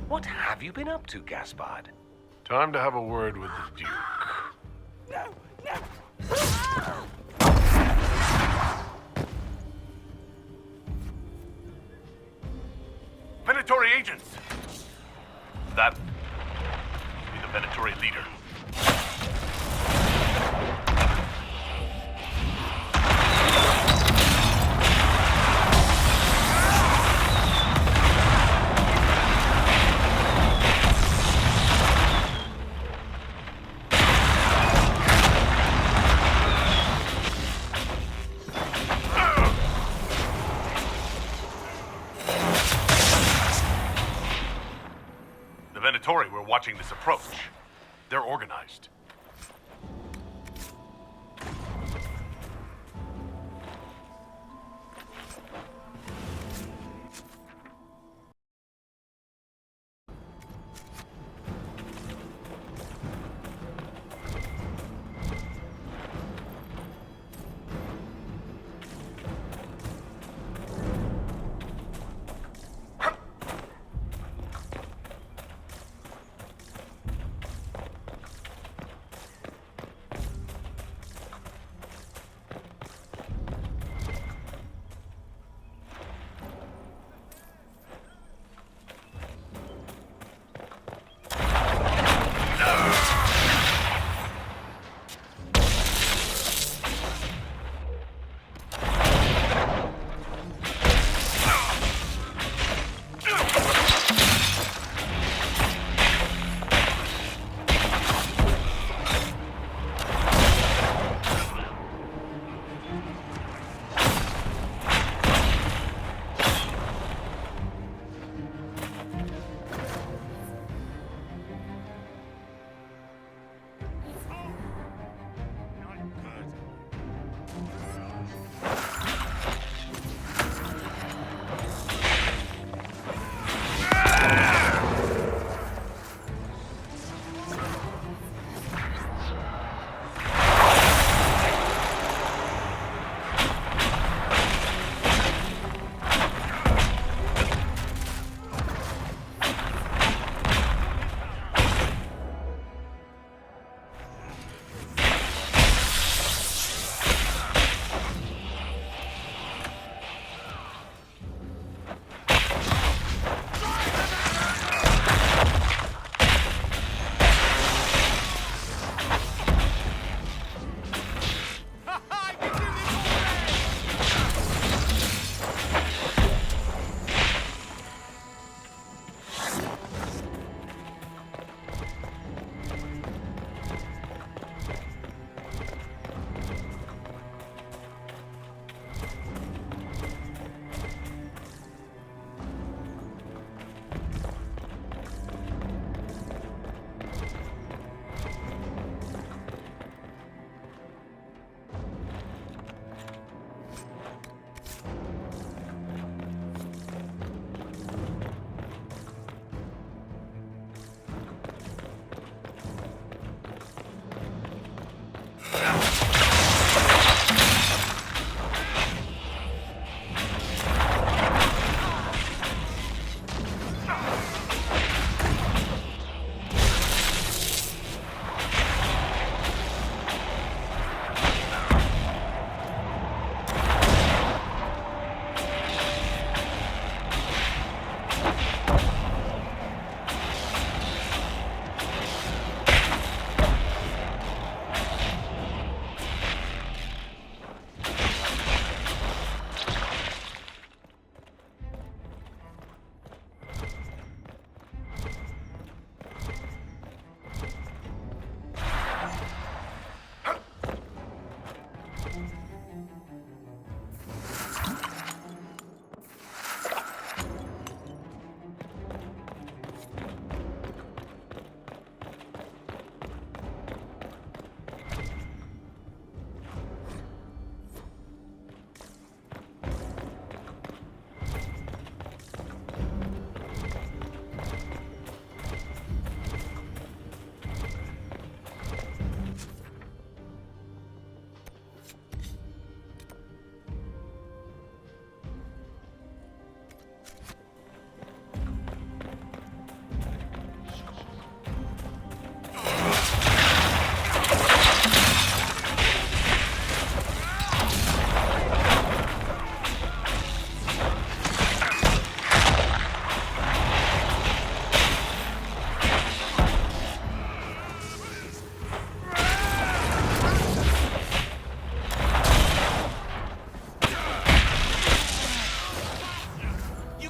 What have you been up to, Gaspard? Time to have a word with the Duke. No, no! Venatori agents! That must be the Venatori leader. Venatori were watching this approach. They're organized.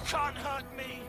can't hurt me!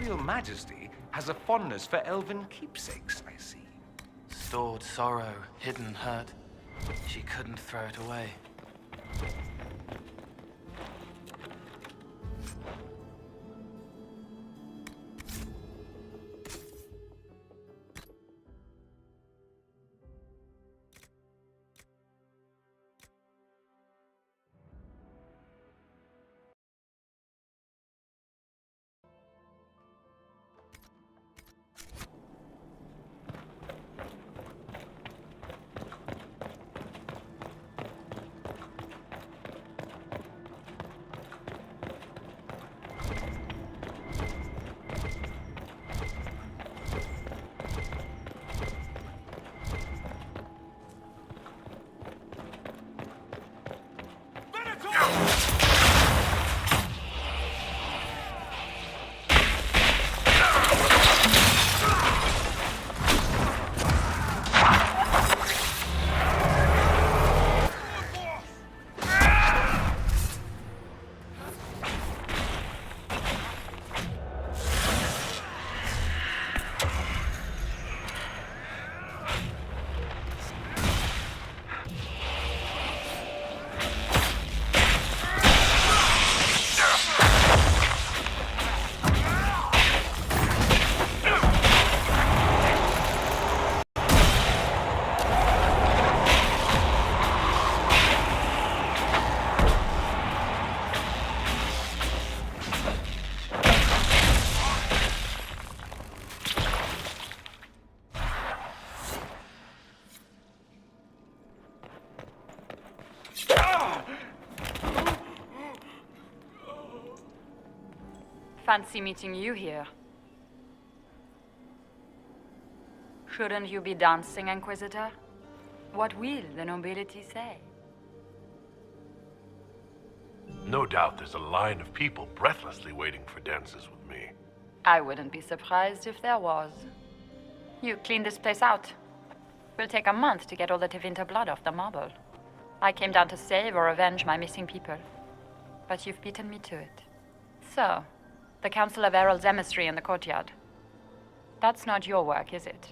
Imperial Majesty has a fondness for elven keepsakes, I see. Stored sorrow, hidden hurt. She couldn't throw it away. Fancy meeting you here. Shouldn't you be dancing, Inquisitor? What will the nobility say? No doubt there's a line of people breathlessly waiting for dances with me. I wouldn't be surprised if there was. You clean this place out. Will take a month to get all the Tevinter blood off the marble. I came down to save or avenge my missing people. But you've beaten me to it. So, the Council of Herald's emissary in the courtyard. That's not your work, is it?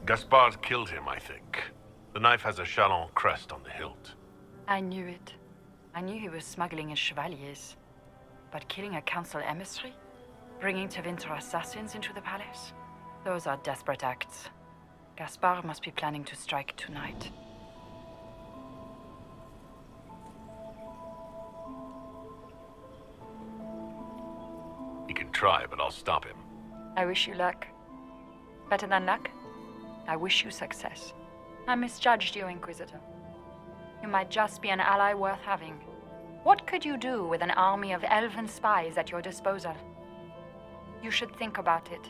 Gaspard killed him, I think. The knife has a Chalon crest on the hilt. I knew it. I knew he was smuggling his chevaliers. But killing a council emissary? Bringing Tevinter assassins into the palace? Those are desperate acts. Gaspard must be planning to strike tonight. He can try, but I'll stop him. I wish you luck. Better than luck? I wish you success. I misjudged you, Inquisitor. You might just be an ally worth having. What could you do with an army of elven spies at your disposal? You should think about it.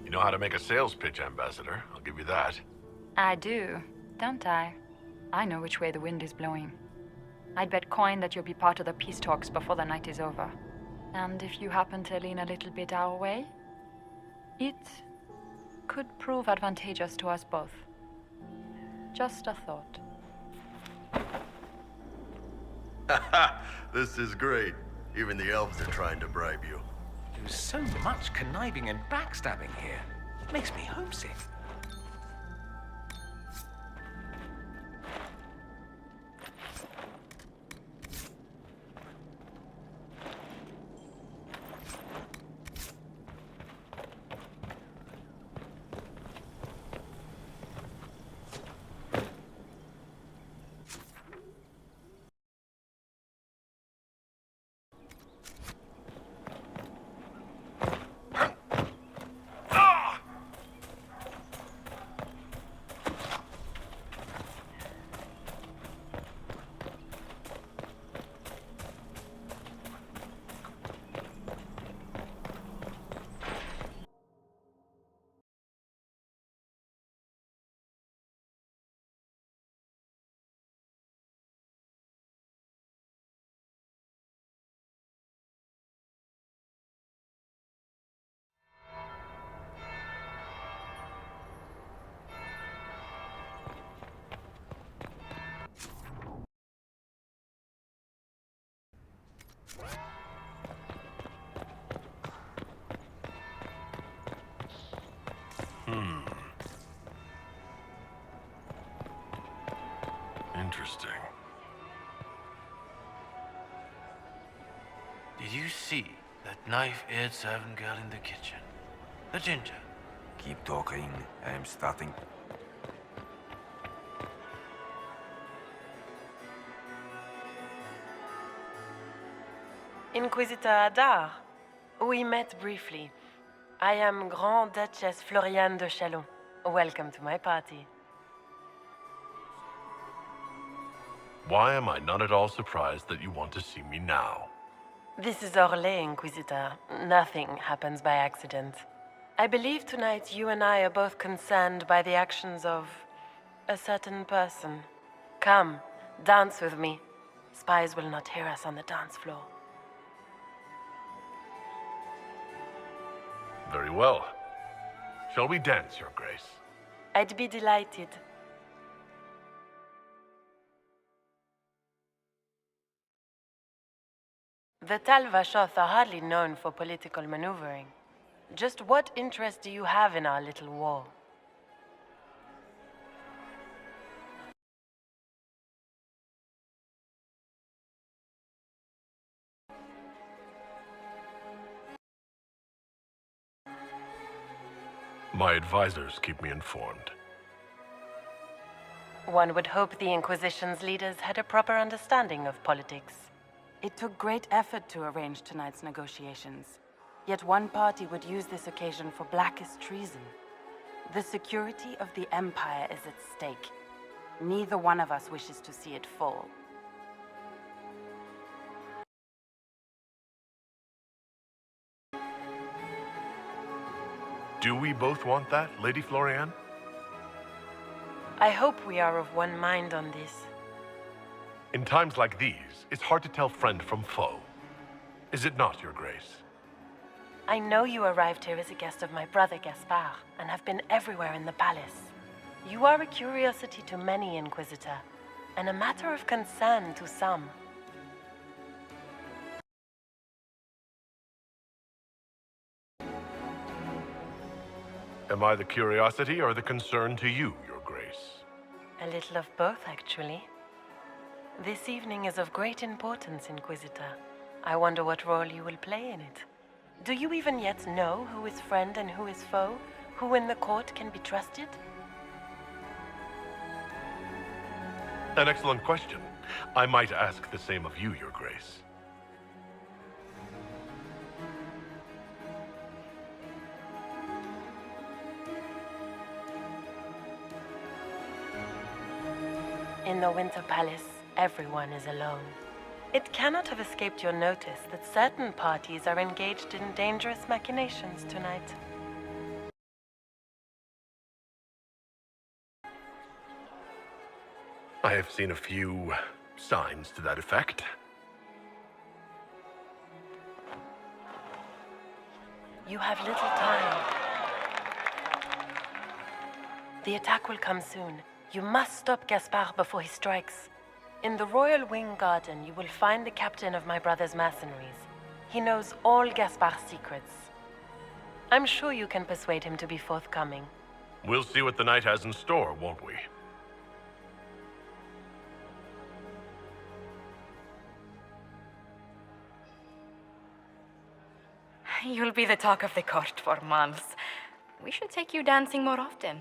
You know how to make a sales pitch, Ambassador. I'll give you that. I do, don't I? I know which way the wind is blowing. I'd bet coin that you'll be part of the peace talks before the night is over. And if you happen to lean a little bit our way, it could prove advantageous to us both. Just a thought. This is great. Even the elves are trying to bribe you. There's so much conniving and backstabbing here. It makes me homesick. see that knife-eared servant girl in the kitchen. The ginger. Keep talking. I am starting. Inquisitor Adar. We met briefly. I am Grand Duchess Floriane de Chalon. Welcome to my party. Why am I not at all surprised that you want to see me now? This is Orlais, Inquisitor. Nothing happens by accident. I believe tonight you and I are both concerned by the actions of a certain person. Come, dance with me. Spies will not hear us on the dance floor. Very well. Shall we dance, Your Grace? I'd be delighted. The Tal Vashoth are hardly known for political maneuvering. Just what interest do you have in our little war? My advisors keep me informed. One would hope the Inquisition's leaders had a proper understanding of politics. It took great effort to arrange tonight's negotiations. Yet one party would use this occasion for blackest treason. The security of the Empire is at stake. Neither one of us wishes to see it fall. Do we both want that, Lady Floriane? I hope we are of one mind on this. In times like these, it's hard to tell friend from foe. Is it not, Your Grace? I know you arrived here as a guest of my brother Gaspard, and have been everywhere in the palace. You are a curiosity to many, Inquisitor, and a matter of concern to some. Am I the curiosity or the concern to you, Your Grace? A little of both, actually. This evening is of great importance, Inquisitor. I wonder what role you will play in it. Do you even yet know who is friend and who is foe? Who in the court can be trusted? An excellent question. I might ask the same of you, Your Grace. In the Winter Palace, everyone is alone. It cannot have escaped your notice that certain parties are engaged in dangerous machinations tonight. I have seen a few signs to that effect. You have little time. The attack will come soon. You must stop Gaspard before he strikes. In the Royal Wing Garden, you will find the captain of my brother's mercenaries. He knows all Gaspard's secrets. I'm sure you can persuade him to be forthcoming. We'll see what the night has in store, won't we? You'll be the talk of the court for months. We should take you dancing more often.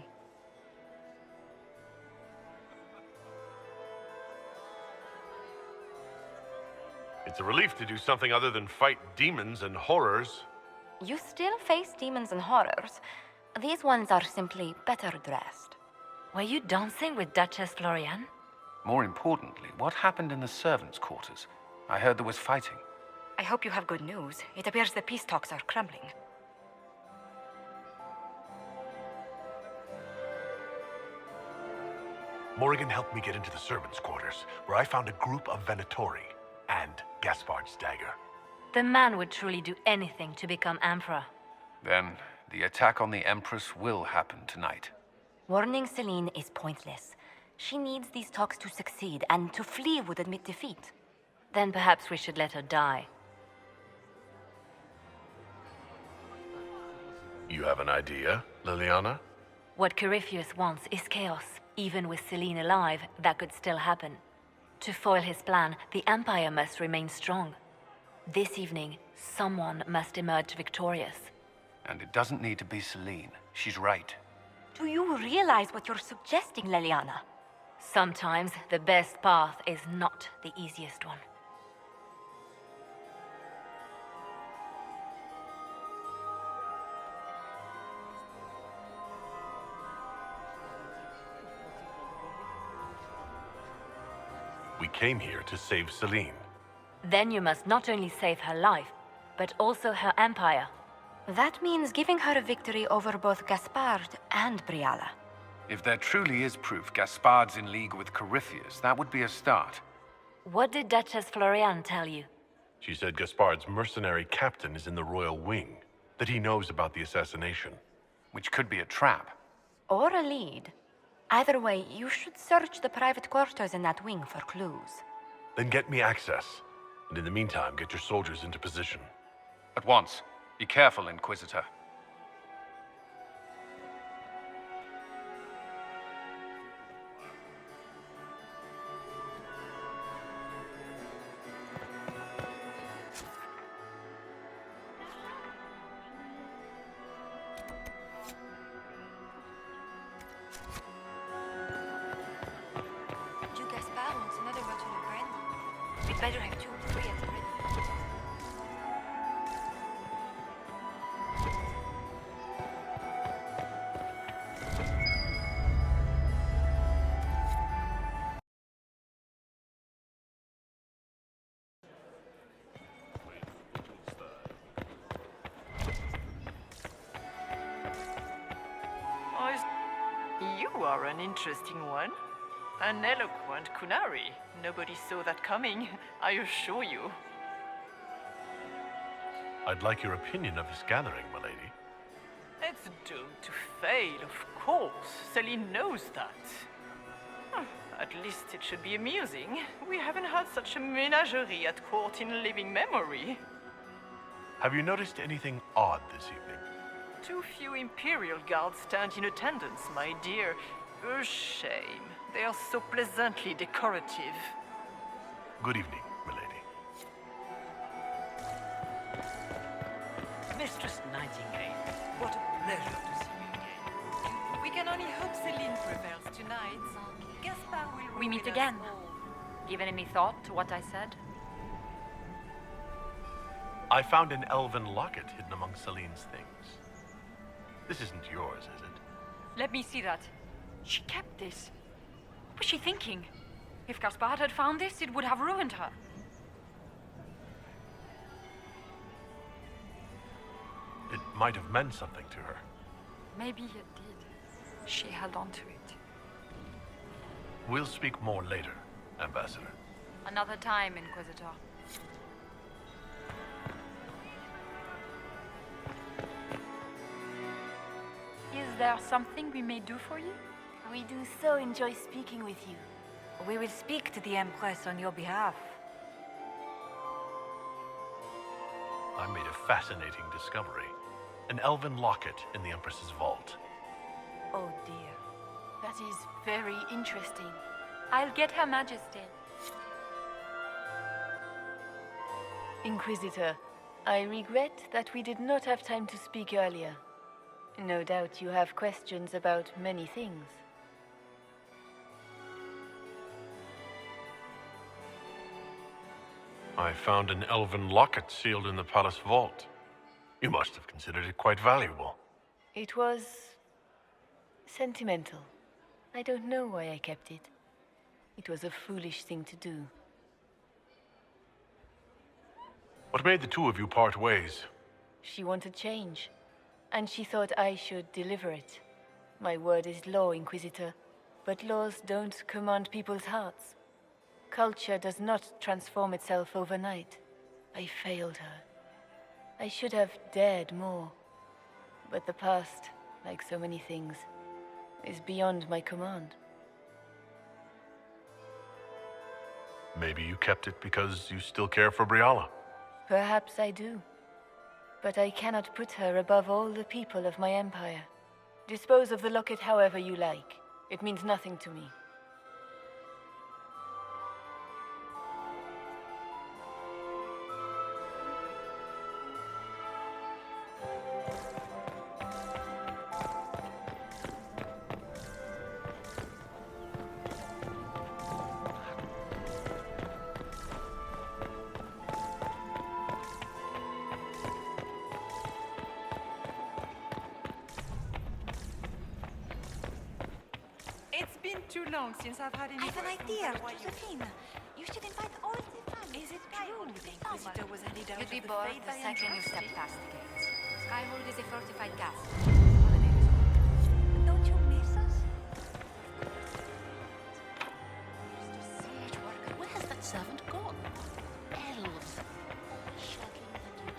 It's a relief to do something other than fight demons and horrors. You still face demons and horrors. These ones are simply better dressed. Were you dancing with Duchess Floriane? More importantly, what happened in the servants' quarters? I heard there was fighting. I hope you have good news. It appears the peace talks are crumbling. Morrigan helped me get into the servants' quarters, where I found a group of Venatori and Gaspard's dagger. The man would truly do anything to become Emperor. Then, the attack on the Empress will happen tonight. Warning Celine is pointless. She needs these talks to succeed, and to flee would admit defeat. Then perhaps we should let her die. You have an idea, Liliana? What Corypheus wants is chaos. Even with Celine alive, that could still happen. To foil his plan, the Empire must remain strong. This evening, someone must emerge victorious. And it doesn't need to be Celine. She's right. Do you realize what you're suggesting, Leliana? Sometimes the best path is not the easiest one. We came here to save Celine. Then you must not only save her life, but also her empire. That means giving her a victory over both Gaspard and Briala. If there truly is proof Gaspard's in league with Corypheus, that would be a start. What did Duchess Floriane tell you? She said Gaspard's mercenary captain is in the royal wing, that he knows about the assassination. Which could be a trap. Or a lead. Either way, you should search the private quarters in that wing for clues. Then get me access. And in the meantime, get your soldiers into position. At once. Be careful, Inquisitor. Do Gaspard wants another bottle of brandy. We'd better have 2 or 3 at the ready. You are an interesting one. An eloquent Kunari. Nobody saw that coming, I assure you. I'd like your opinion of this gathering, my lady. It's doomed to fail, of course. Celine knows that. At least it should be amusing. We haven't had such a menagerie at court in living memory. Have you noticed anything odd this evening? Too few Imperial guards stand in attendance, my dear. A shame. They are so pleasantly decorative. Good evening, milady. Mistress Nightingale, what a pleasure to see you again. We can only hope Celine prevails tonight. Gaspard will We meet ruin us again. all. Given any thought to what I said? I found an elven locket hidden among Celine's things. This isn't yours, is it? Let me see that. She kept this. What was she thinking? If Gaspard had found this, it would have ruined her. It might have meant something to her. Maybe it did. She held on to it. We'll speak more later, Ambassador. Another time, Inquisitor. Is there something we may do for you? We do so enjoy speaking with you. We will speak to the Empress on your behalf. I made a fascinating discovery. An elven locket in the Empress's vault. Oh dear. That is very interesting. I'll get Her Majesty. Inquisitor, I regret that we did not have time to speak earlier. No doubt you have questions about many things. I found an elven locket sealed in the palace vault. You must have considered it quite valuable. It was sentimental. I don't know why I kept it. It was a foolish thing to do. What made the two of you part ways? She wanted change, and she thought I should deliver it. My word is law, Inquisitor, but laws don't command people's hearts. Culture does not transform itself overnight. I failed her. I should have dared more. But the past, like so many things, is beyond my command. Maybe you kept it because you still care for Briala. Perhaps I do. But I cannot put her above all the people of my empire. Dispose of the locket however you like. It means nothing to me. too long since I've had any. I have an idea, Josephine. You should invite all the family. Is it true the Inquisitor was any doubt You'd be of the bored fate the I second you step entrusted? past the gates. Skyhold is a fortified castle. Don't you miss us? Where has that servant gone? Elves. Shocking that you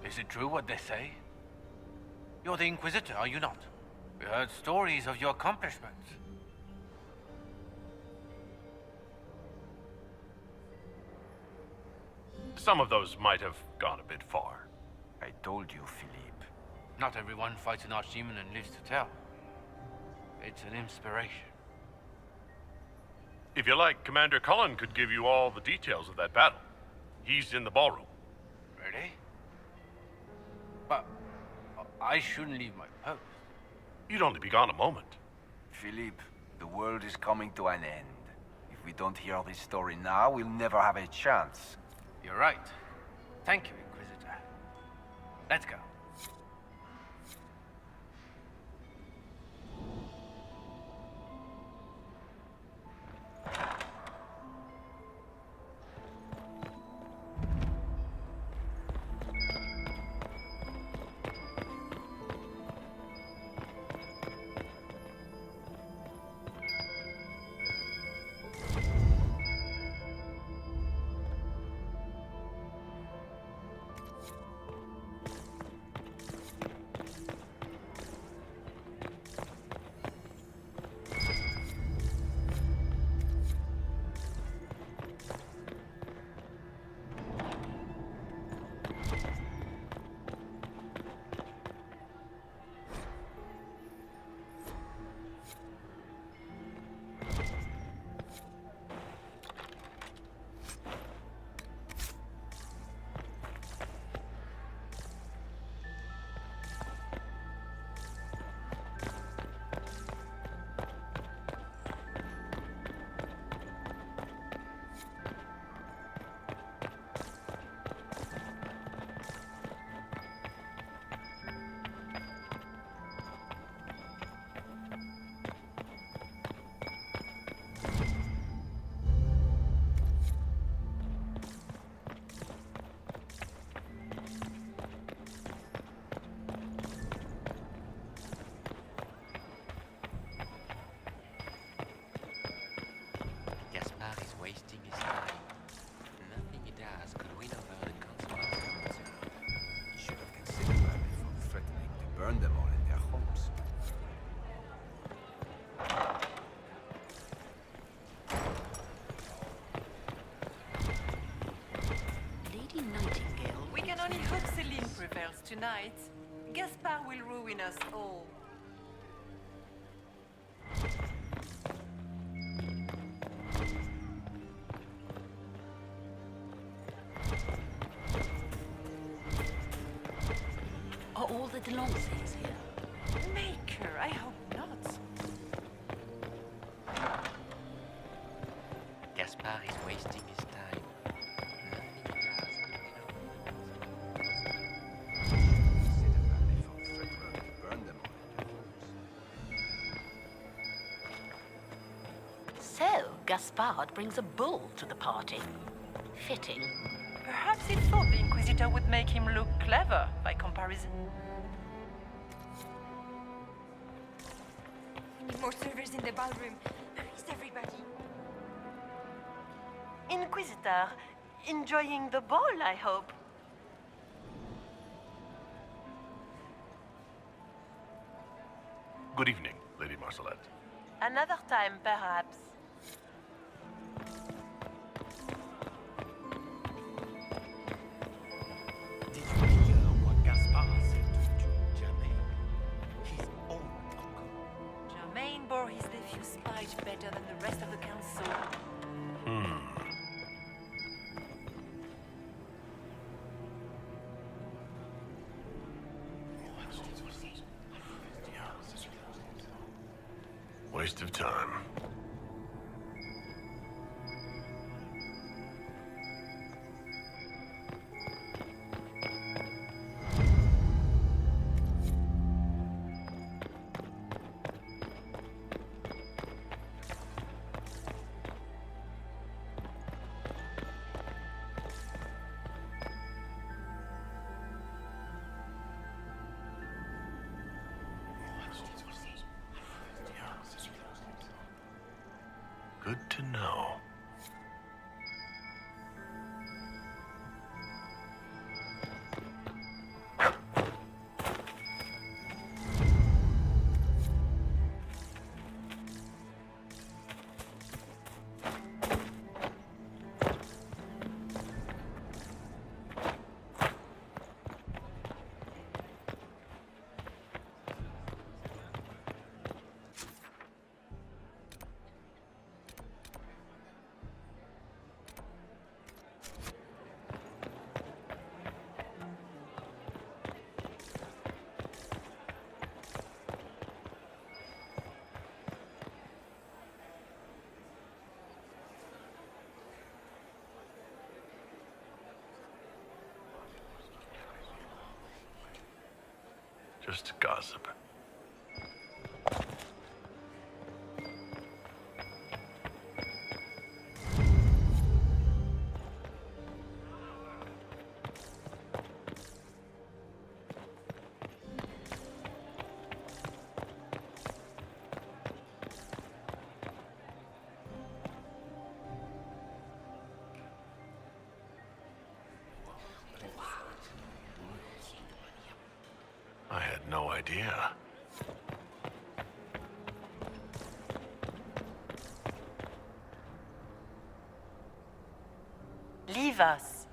Is it true what they say? You're the Inquisitor, are you not? We heard stories of your accomplishments. Some of those might have gone a bit far. I told you, Philippe. Not everyone fights an archdemon and lives to tell. It's an inspiration. If you like, Commander Cullen could give you all the details of that battle. He's in the ballroom. Really? But I shouldn't leave my post. You'd only be gone a moment. Philippe, the world is coming to an end. If we don't hear this story now, we'll never have a chance. You're right. Thank you, Inquisitor. Let's go. wasting his time. Nothing he does could win over the consequences. You should have considered that before threatening to burn them all in their homes. Lady Nightingale. We can only hope Celine prevails tonight. Gaspard will ruin us all. Are all the Delancey's here? Maker, I hope not. Gaspard is wasting his time. Nothing he does could win over the Consider that before threatening to burn them all in their homes. So, Gaspard brings a bull to the party. Fitting. Perhaps he thought the Inquisitor would make him look clever by comparison. We need more servers in the ballroom. Where is everybody? Inquisitor, enjoying the ball, I hope. Good evening, Lady Marcelette. Another time, perhaps. Did you hear what Gaspard said to Germain? His own uncle. Germain bore his nephew's spite better than the rest of the council. Waste of time. Good to know. Just gossip. I had no idea. Leave us.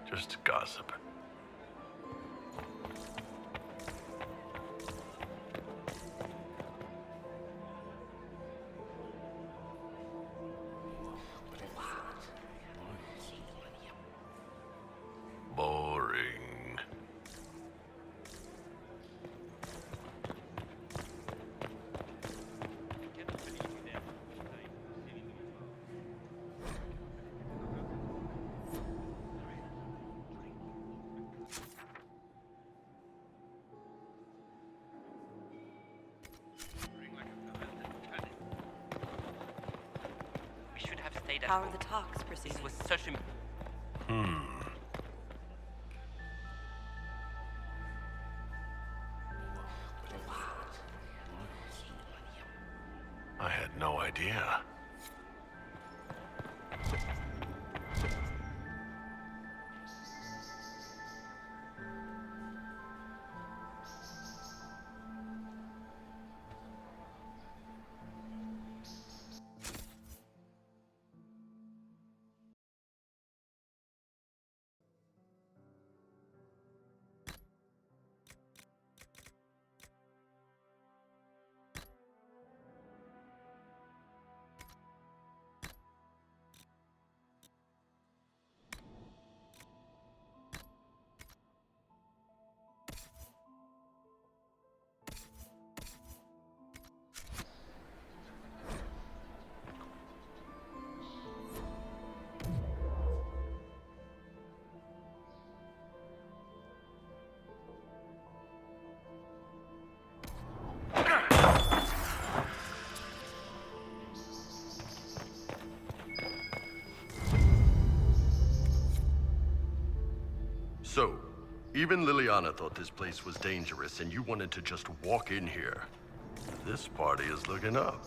Just gossip. Boring. We should have stayed at How home. are the talks proceeding? This was such a... I had no idea. So, even Liliana thought this place was dangerous and you wanted to just walk in here. This party is looking up.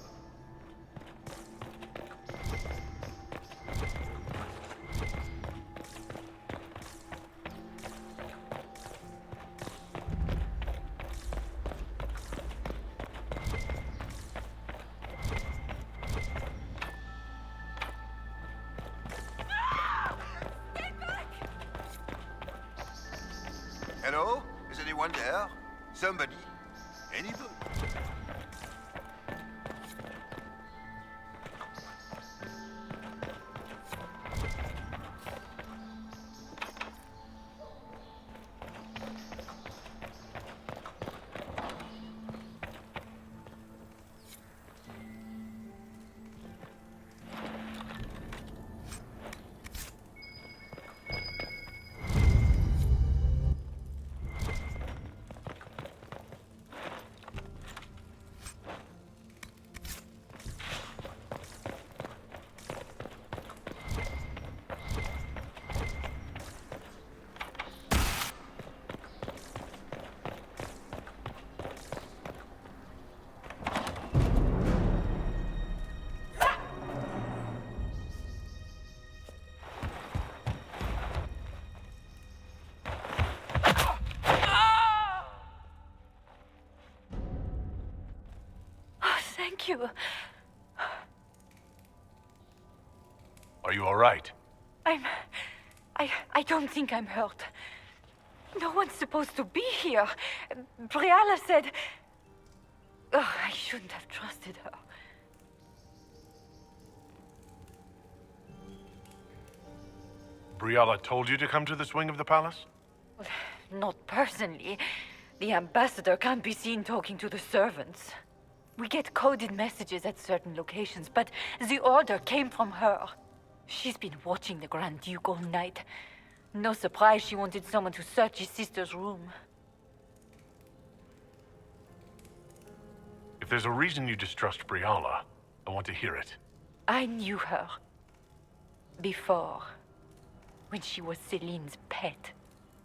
Anyone there? Somebody? Anybody? Thank you. Are you all right? I don't think I'm hurt. No one's supposed to be here. Briala said... Oh, I shouldn't have trusted her. Briala told you to come to this wing of the palace? Well, not personally. The ambassador can't be seen talking to the servants. We get coded messages at certain locations, but the order came from her. She's been watching the Grand Duke all night. No surprise she wanted someone to search his sister's room. If there's a reason you distrust Briala, I want to hear it. I knew her. Before. When she was Celine's pet.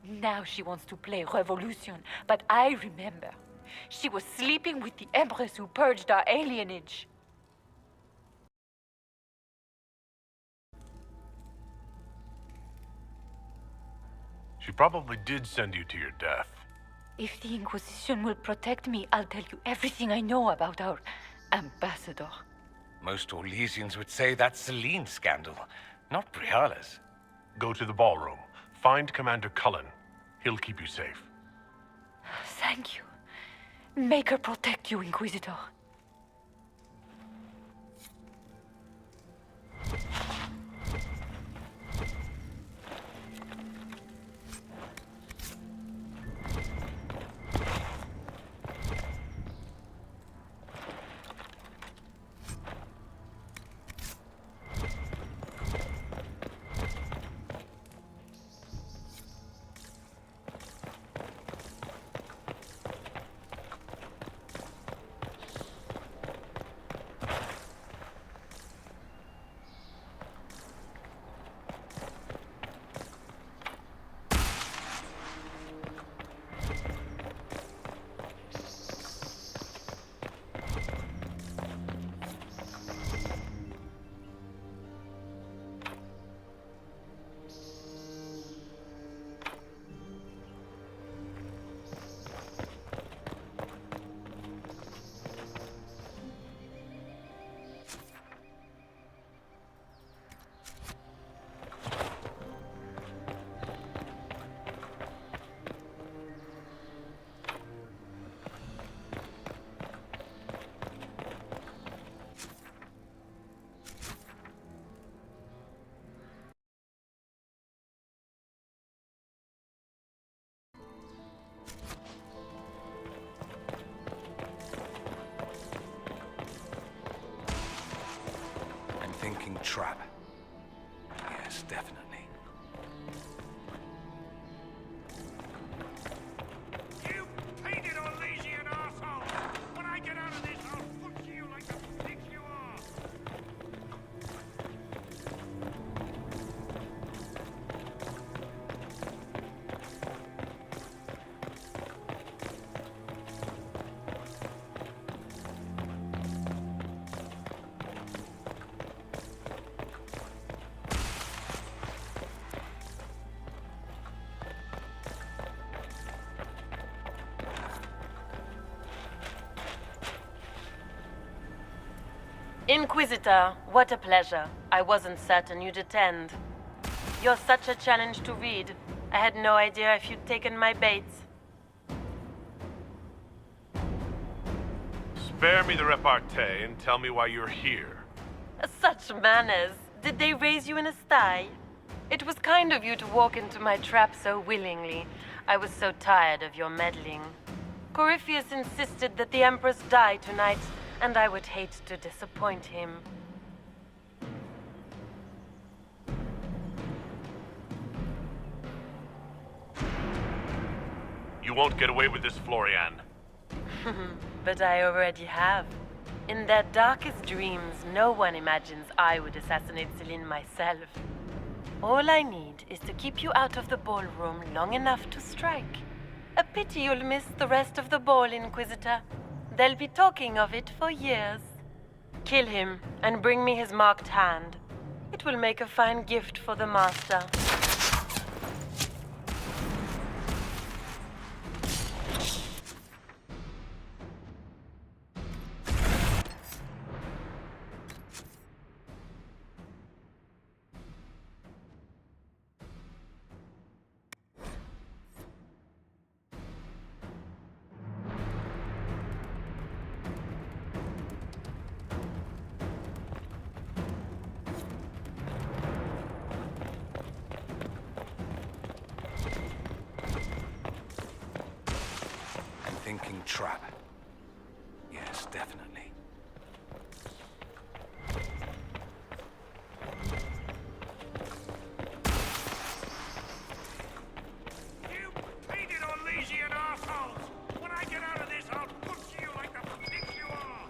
Now she wants to play revolution, but I remember. She was sleeping with the Empress who purged our alienage. She probably did send you to your death. If the Inquisition will protect me, I'll tell you everything I know about our ambassador. Most Orlesians would say that's Celine's scandal, not Briala's. Go to the ballroom. Find Commander Cullen. He'll keep you safe. Thank you. Make her protect you, Inquisitor. Thinking trap. Yes, definitely. You painted Orlesian arsehole! When I get out of this, I'll butcher you like the pig you are! Inquisitor, what a pleasure. I wasn't certain you'd attend. You're such a challenge to read. I had no idea if you'd taken my bait. Spare me the repartee and tell me why you're here. Such manners. Did they raise you in a sty? It was kind of you to walk into my trap so willingly. I was so tired of your meddling. Corypheus insisted that the Empress die tonight, and I would hate to disappoint him. You won't get away with this, Florian. But I already have. In their darkest dreams, no one imagines I would assassinate Celine myself. All I need is to keep you out of the ballroom long enough to strike. A pity you'll miss the rest of the ball, Inquisitor. They'll be talking of it for years. Kill him and bring me his marked hand. It will make a fine gift for the Master. Thinking trap. Yes, definitely. You painted Orlesian assholes! When I get out of this, I'll butcher you like the pig you are!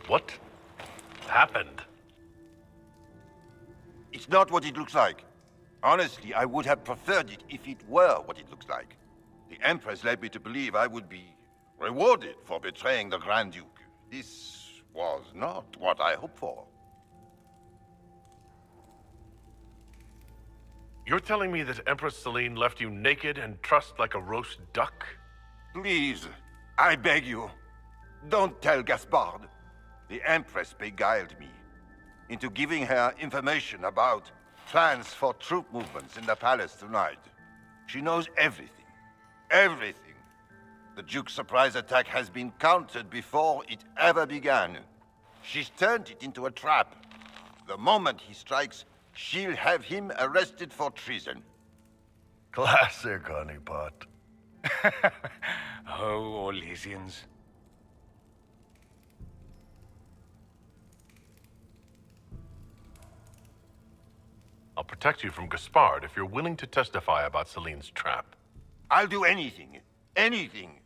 What happened? It's not what it looks like. Honestly, I would have preferred it if it were what it looks like. The Empress led me to believe I would be rewarded for betraying the Grand Duke. This was not what I hoped for. You're telling me that Empress Celine left you naked and trussed like a roast duck? Please, I beg you, don't tell Gaspard. The Empress beguiled me into giving her information about plans for troop movements in the palace tonight. She knows everything. Everything. The Duke's surprise attack has been countered before it ever began. She's turned it into a trap. The moment he strikes, she'll have him arrested for treason. Classic, honeypot. Oh, Orlesians. I'll protect you from Gaspard if you're willing to testify about Celine's trap. I'll do anything. Anything.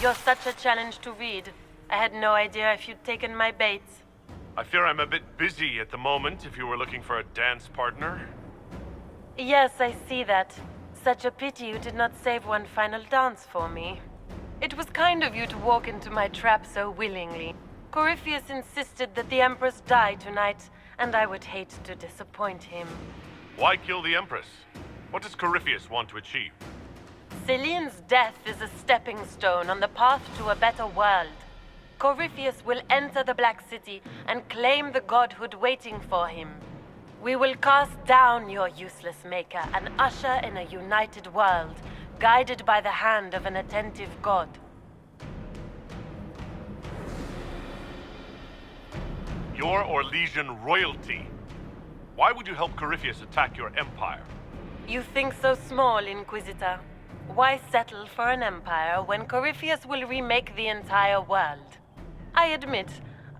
You're such a challenge to read. I had no idea if you'd taken my bait. I fear I'm a bit busy at the moment if you were looking for a dance partner. Yes, I see that. Such a pity you did not save one final dance for me. It was kind of you to walk into my trap so willingly. Corypheus insisted that the Empress die tonight, and I would hate to disappoint him. Why kill the Empress? What does Corypheus want to achieve? Celine's death is a stepping stone on the path to a better world. Corypheus will enter the Black City and claim the godhood waiting for him. We will cast down your useless maker and usher in a united world, guided by the hand of an attentive god. You're Orlesian royalty. Why would you help Corypheus attack your empire? You think so small, Inquisitor. Why settle for an empire when Corypheus will remake the entire world? I admit,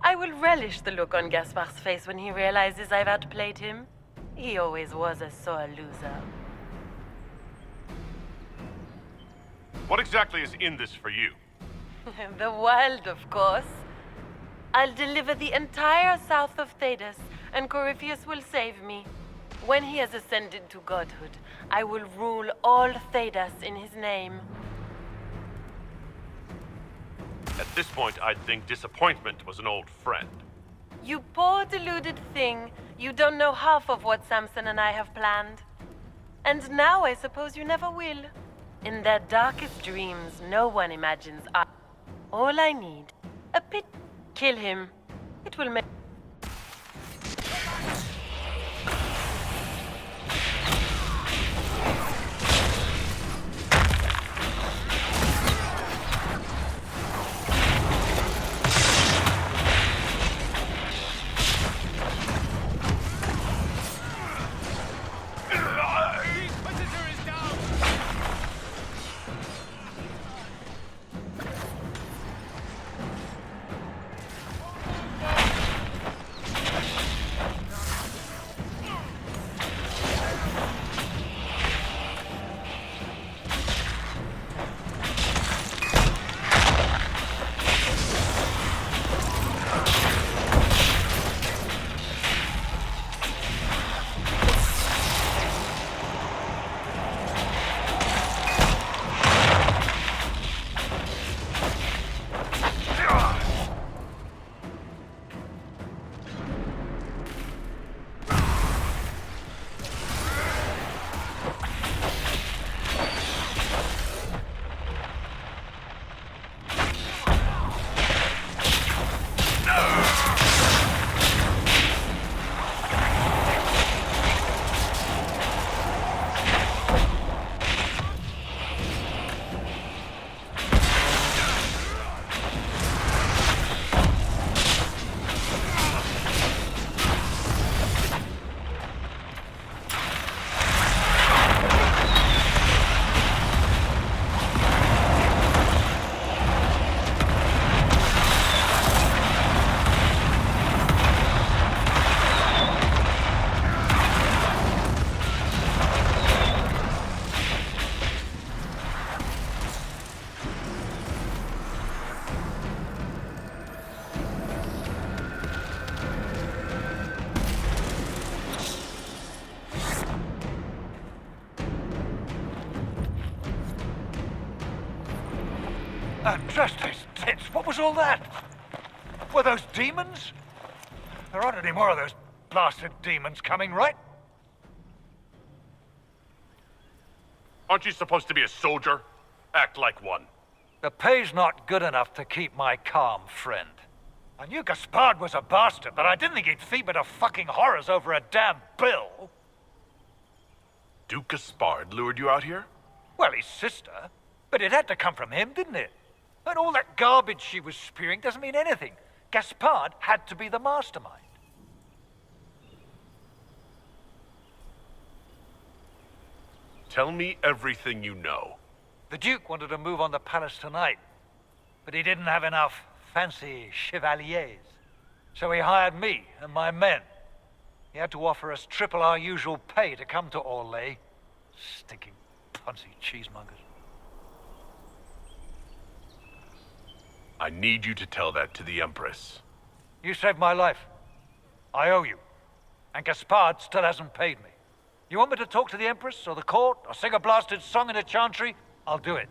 I will relish the look on Gaspard's face when he realizes I've outplayed him. He always was a sore loser. What exactly is in this for you? The world, of course. I'll deliver the entire south of Thedas, and Corypheus will save me. When he has ascended to godhood, I will rule all Thedas in his name. At this point, I'd think disappointment was an old friend. You poor deluded thing. You don't know half of what Samson and I have planned. And now I suppose you never will. In their darkest dreams, no one imagines I... All I need, a pit... Kill him. It will make... Justice, tits, what was all that? Were those demons? There aren't any more of those blasted demons coming, right? Aren't you supposed to be a soldier? Act like one. The pay's not good enough to keep my calm, friend. I knew Gaspard was a bastard, but I didn't think he'd feed me to fucking horrors over a damn bill. Duke Gaspard lured you out here? Well, his sister. But it had to come from him, didn't it? And all that garbage she was spewing doesn't mean anything. Gaspard had to be the mastermind. Tell me everything you know. The Duke wanted to move on the palace tonight, but he didn't have enough fancy chevaliers. So he hired me and my men. He had to offer us triple our usual pay to come to Orlais. Stinking punsy cheesemongers. I need you to tell that to the Empress. You saved my life. I owe you. And Gaspard still hasn't paid me. You want me to talk to the Empress or the court or sing a blasted song in a chantry? I'll do it.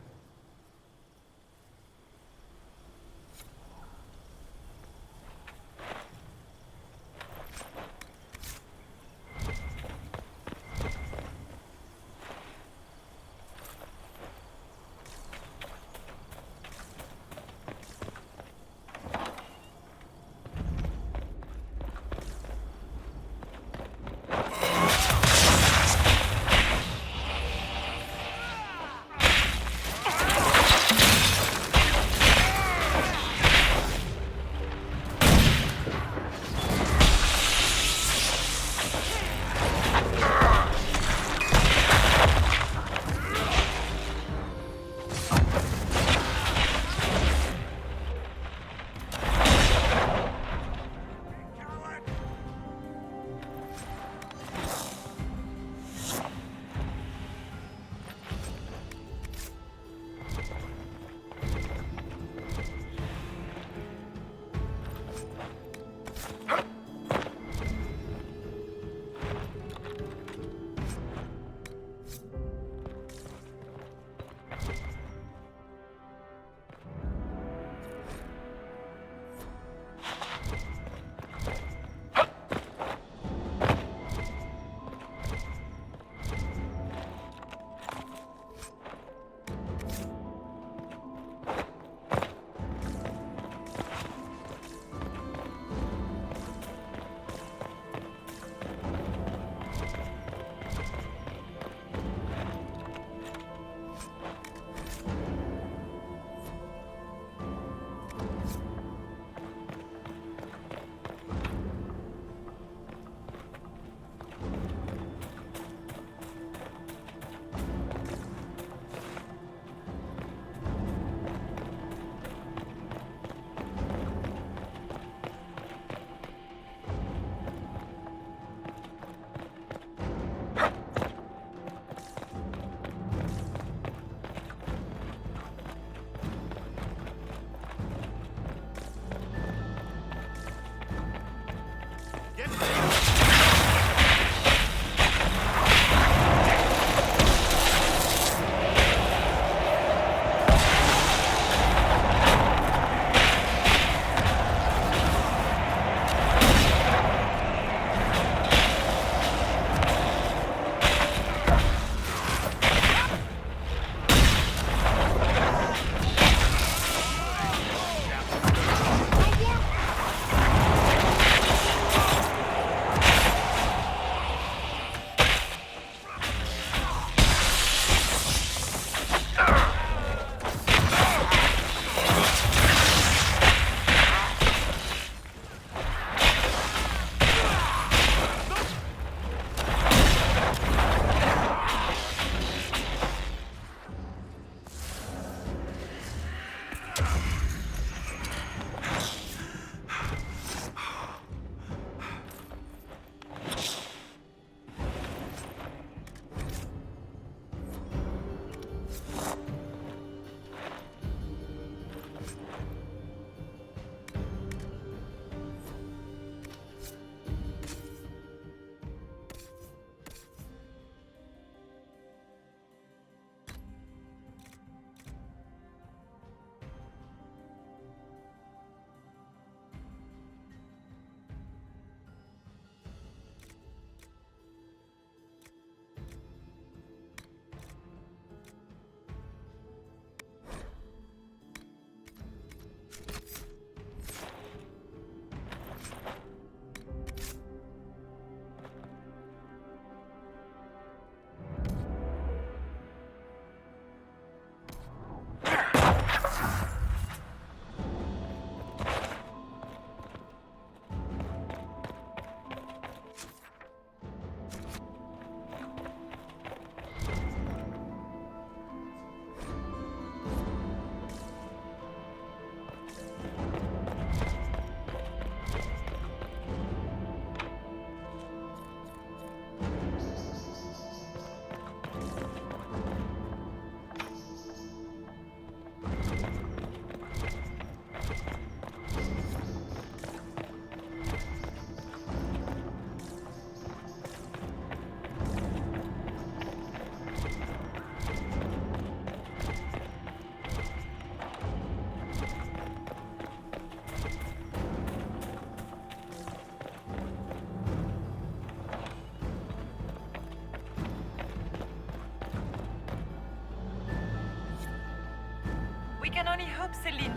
We can only hope, Celine.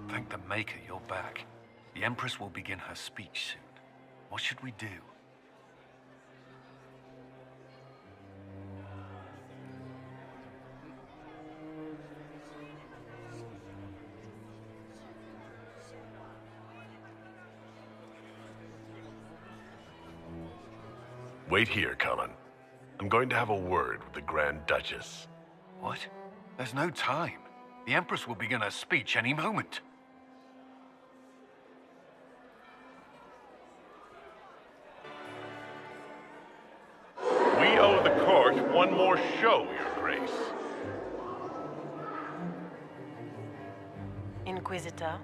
Thank the Maker you're back. The Empress will begin her speech soon. What should we do? Wait here, Cullen. I'm going to have a word with the Grand Duchess. What? There's no time. The Empress will begin her speech any moment. We owe the court one more show, Your Grace. Inquisitor?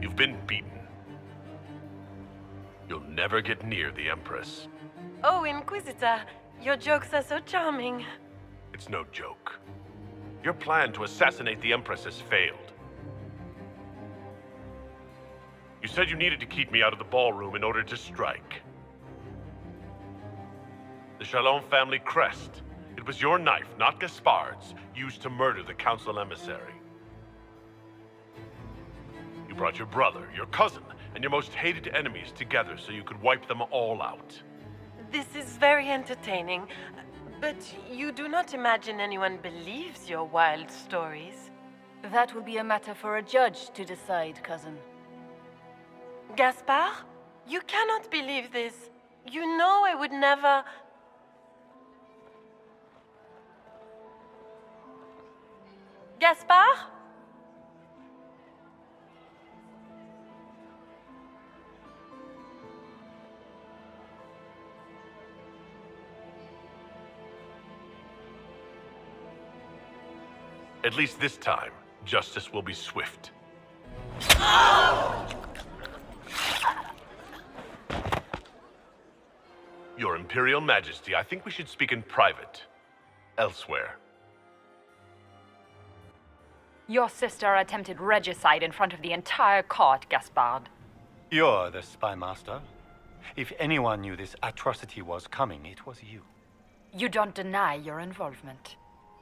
You've been beaten. You'll never get near the Empress. Oh, Inquisitor, your jokes are so charming. It's no joke. Your plan to assassinate the Empress has failed. You said you needed to keep me out of the ballroom in order to strike. The Chalon family crest. It was your knife, not Gaspard's, used to murder the council emissary. You brought your brother, your cousin, and your most hated enemies together so you could wipe them all out. This is very entertaining, but you do not imagine anyone believes your wild stories. That will be a matter for a judge to decide, cousin. Gaspard? You cannot believe this. You know I would never... Gaspard? At least this time, justice will be swift. Your Imperial Majesty, I think we should speak in private. Elsewhere. Your sister attempted regicide in front of the entire court, Gaspard. You're the spy master. If anyone knew this atrocity was coming, it was you. You don't deny your involvement.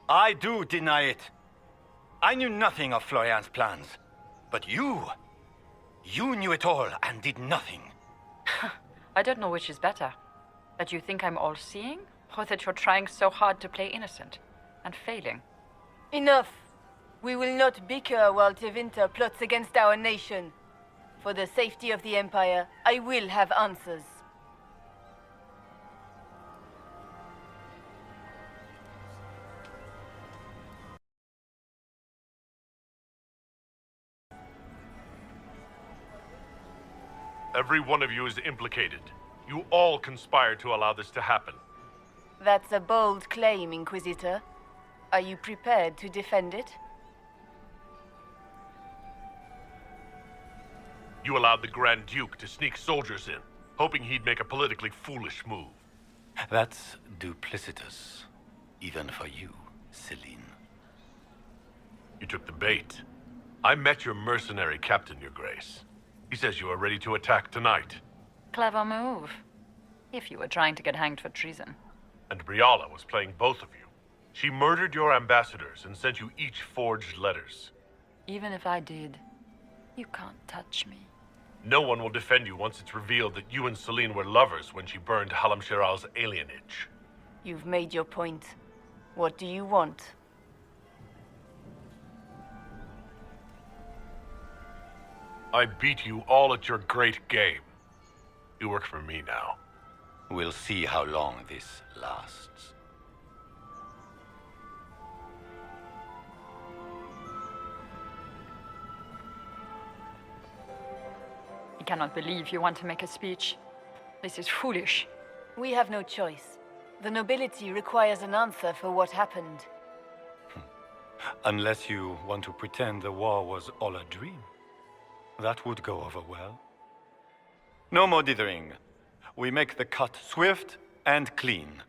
I do deny it. I knew nothing of Florian's plans. But you knew it all and did nothing. I don't know which is better. That you think I'm all-seeing, or that you're trying so hard to play innocent and failing. Enough. We will not bicker while Tevinter plots against our nation. For the safety of the Empire, I will have answers. Every one of you is implicated. You all conspired to allow this to happen. That's a bold claim, Inquisitor. Are you prepared to defend it? You allowed the Grand Duke to sneak soldiers in, hoping he'd make a politically foolish move. That's duplicitous. Even for you, Celine. You took the bait. I met your mercenary captain, Your Grace. He says you are ready to attack tonight. Clever move. If you were trying to get hanged for treason. And Briala was playing both of you. She murdered your ambassadors and sent you each forged letters. Even if I did, you can't touch me. No one will defend you once it's revealed that you and Celine were lovers when she burned Halam Shiral's alienage. You've made your point. What do you want? I beat you all at your great game. You work for me now. We'll see how long this lasts. I cannot believe you want to make a speech. This is foolish. We have no choice. The nobility requires an answer for what happened. Unless you want to pretend the war was all a dream. That would go over well. No more dithering. We make the cut swift and clean.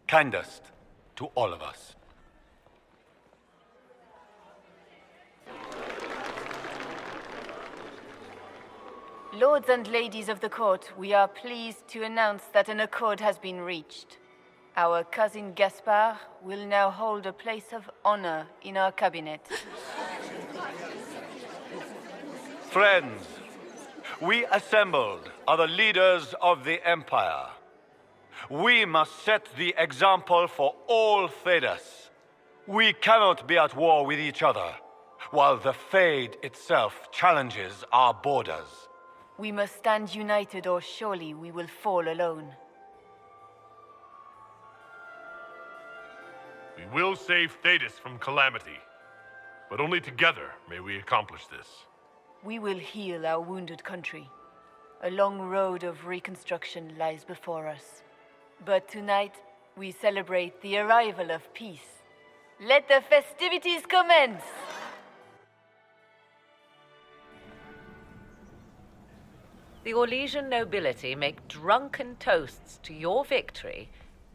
Kindest to all of us. Lords and ladies of the court, we are pleased to announce that an accord has been reached. Our cousin Gaspard will now hold a place of honor in our cabinet. Friends, we assembled are the leaders of the Empire. We must set the example for all Thedas. We cannot be at war with each other, while the Fade itself challenges our borders. We must stand united or surely we will fall alone. We will save Thedas from calamity, but only together may we accomplish this. We will heal our wounded country. A long road of reconstruction lies before us. But tonight, we celebrate the arrival of peace. Let the festivities commence! The Orlesian nobility make drunken toasts to your victory,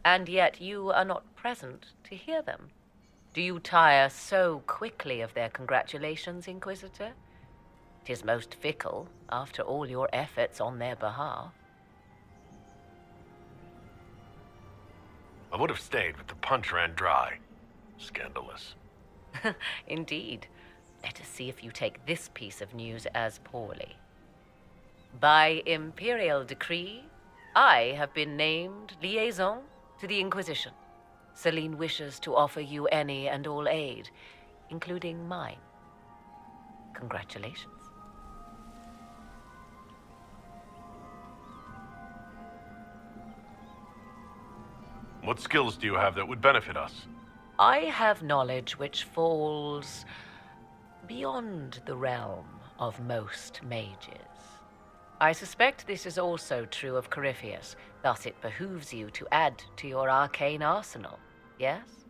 and yet you are not present to hear them. Do you tire so quickly of their congratulations, Inquisitor? 'Tis most fickle, after all your efforts on their behalf. I would have stayed, but the punch ran dry. Scandalous. Indeed. Let us see if you take this piece of news as poorly. By imperial decree, I have been named liaison to the Inquisition. Celine wishes to offer you any and all aid, including mine. Congratulations. What skills do you have that would benefit us? I have knowledge which falls beyond the realm of most mages. I suspect this is also true of Corypheus, thus it behooves you to add to your arcane arsenal, yes?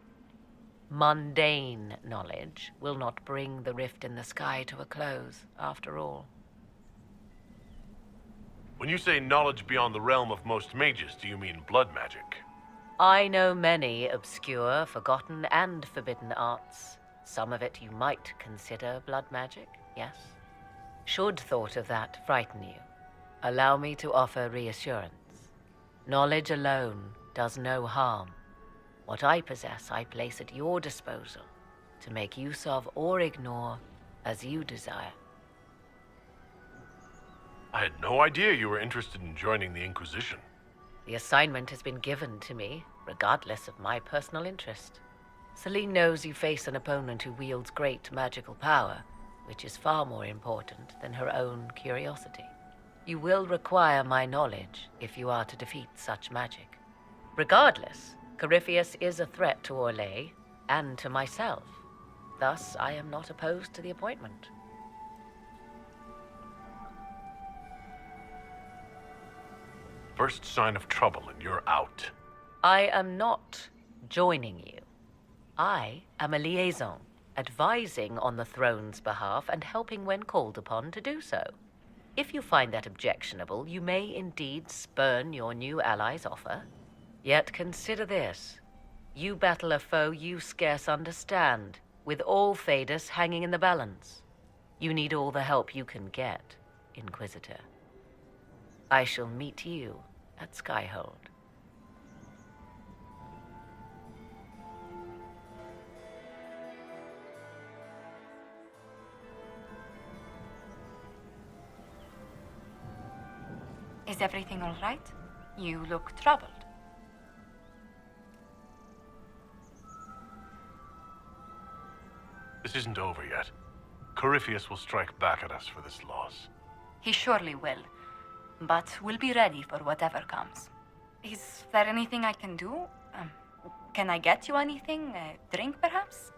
Mundane knowledge will not bring the rift in the sky to a close, after all. When you say knowledge beyond the realm of most mages, do you mean blood magic? I know many obscure, forgotten, and forbidden arts. Some of it you might consider blood magic, yes? Should thought of that frighten you, allow me to offer reassurance. Knowledge alone does no harm. What I possess, I place at your disposal to make use of or ignore as you desire. I had no idea you were interested in joining the Inquisition. The assignment has been given to me, regardless of my personal interest. Celine knows you face an opponent who wields great magical power, which is far more important than her own curiosity. You will require my knowledge if you are to defeat such magic. Regardless, Corypheus is a threat to Orlais and to myself. Thus, I am not opposed to the appointment. First sign of trouble and you're out. I am not joining you. I am a liaison, advising on the throne's behalf and helping when called upon to do so. If you find that objectionable, you may indeed spurn your new ally's offer. Yet consider this. You battle a foe you scarce understand, with all Thedas hanging in the balance. You need all the help you can get, Inquisitor. I shall meet you at Skyhold. Is everything all right? You look troubled. This isn't over yet. Corypheus will strike back at us for this loss. He surely will. But we'll be ready for whatever comes. Is there anything I can do? Can I get you anything? A drink, perhaps?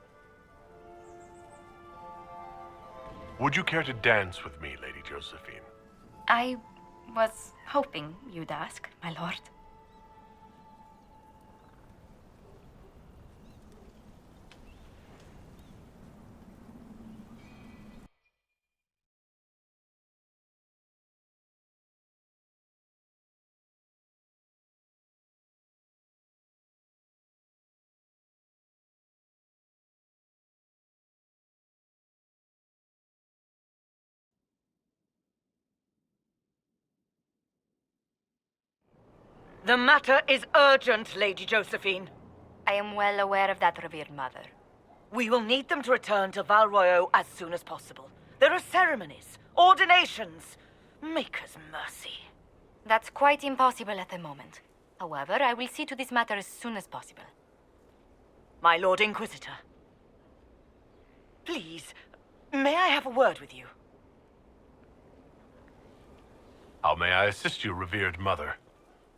Would you care to dance with me, Lady Josephine? I was hoping you'd ask, my lord. The matter is urgent, Lady Josephine. I am well aware of that, revered mother. We will need them to return to Val Royeaux as soon as possible. There are ceremonies, ordinations. Maker's mercy. That's quite impossible at the moment. However, I will see to this matter as soon as possible. My Lord Inquisitor. Please, may I have a word with you? How may I assist you, revered mother?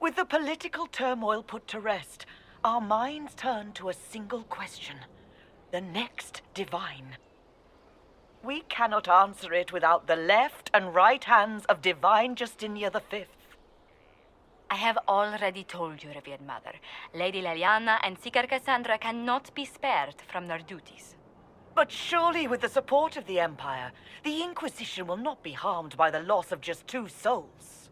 With the political turmoil put to rest, our minds turn to a single question. The next divine. We cannot answer it without the left and right hands of Divine Justinia V. I have already told you, revered mother. Lady Liliana and Seeker Cassandra cannot be spared from their duties. But surely with the support of the Empire, the Inquisition will not be harmed by the loss of just 2 souls.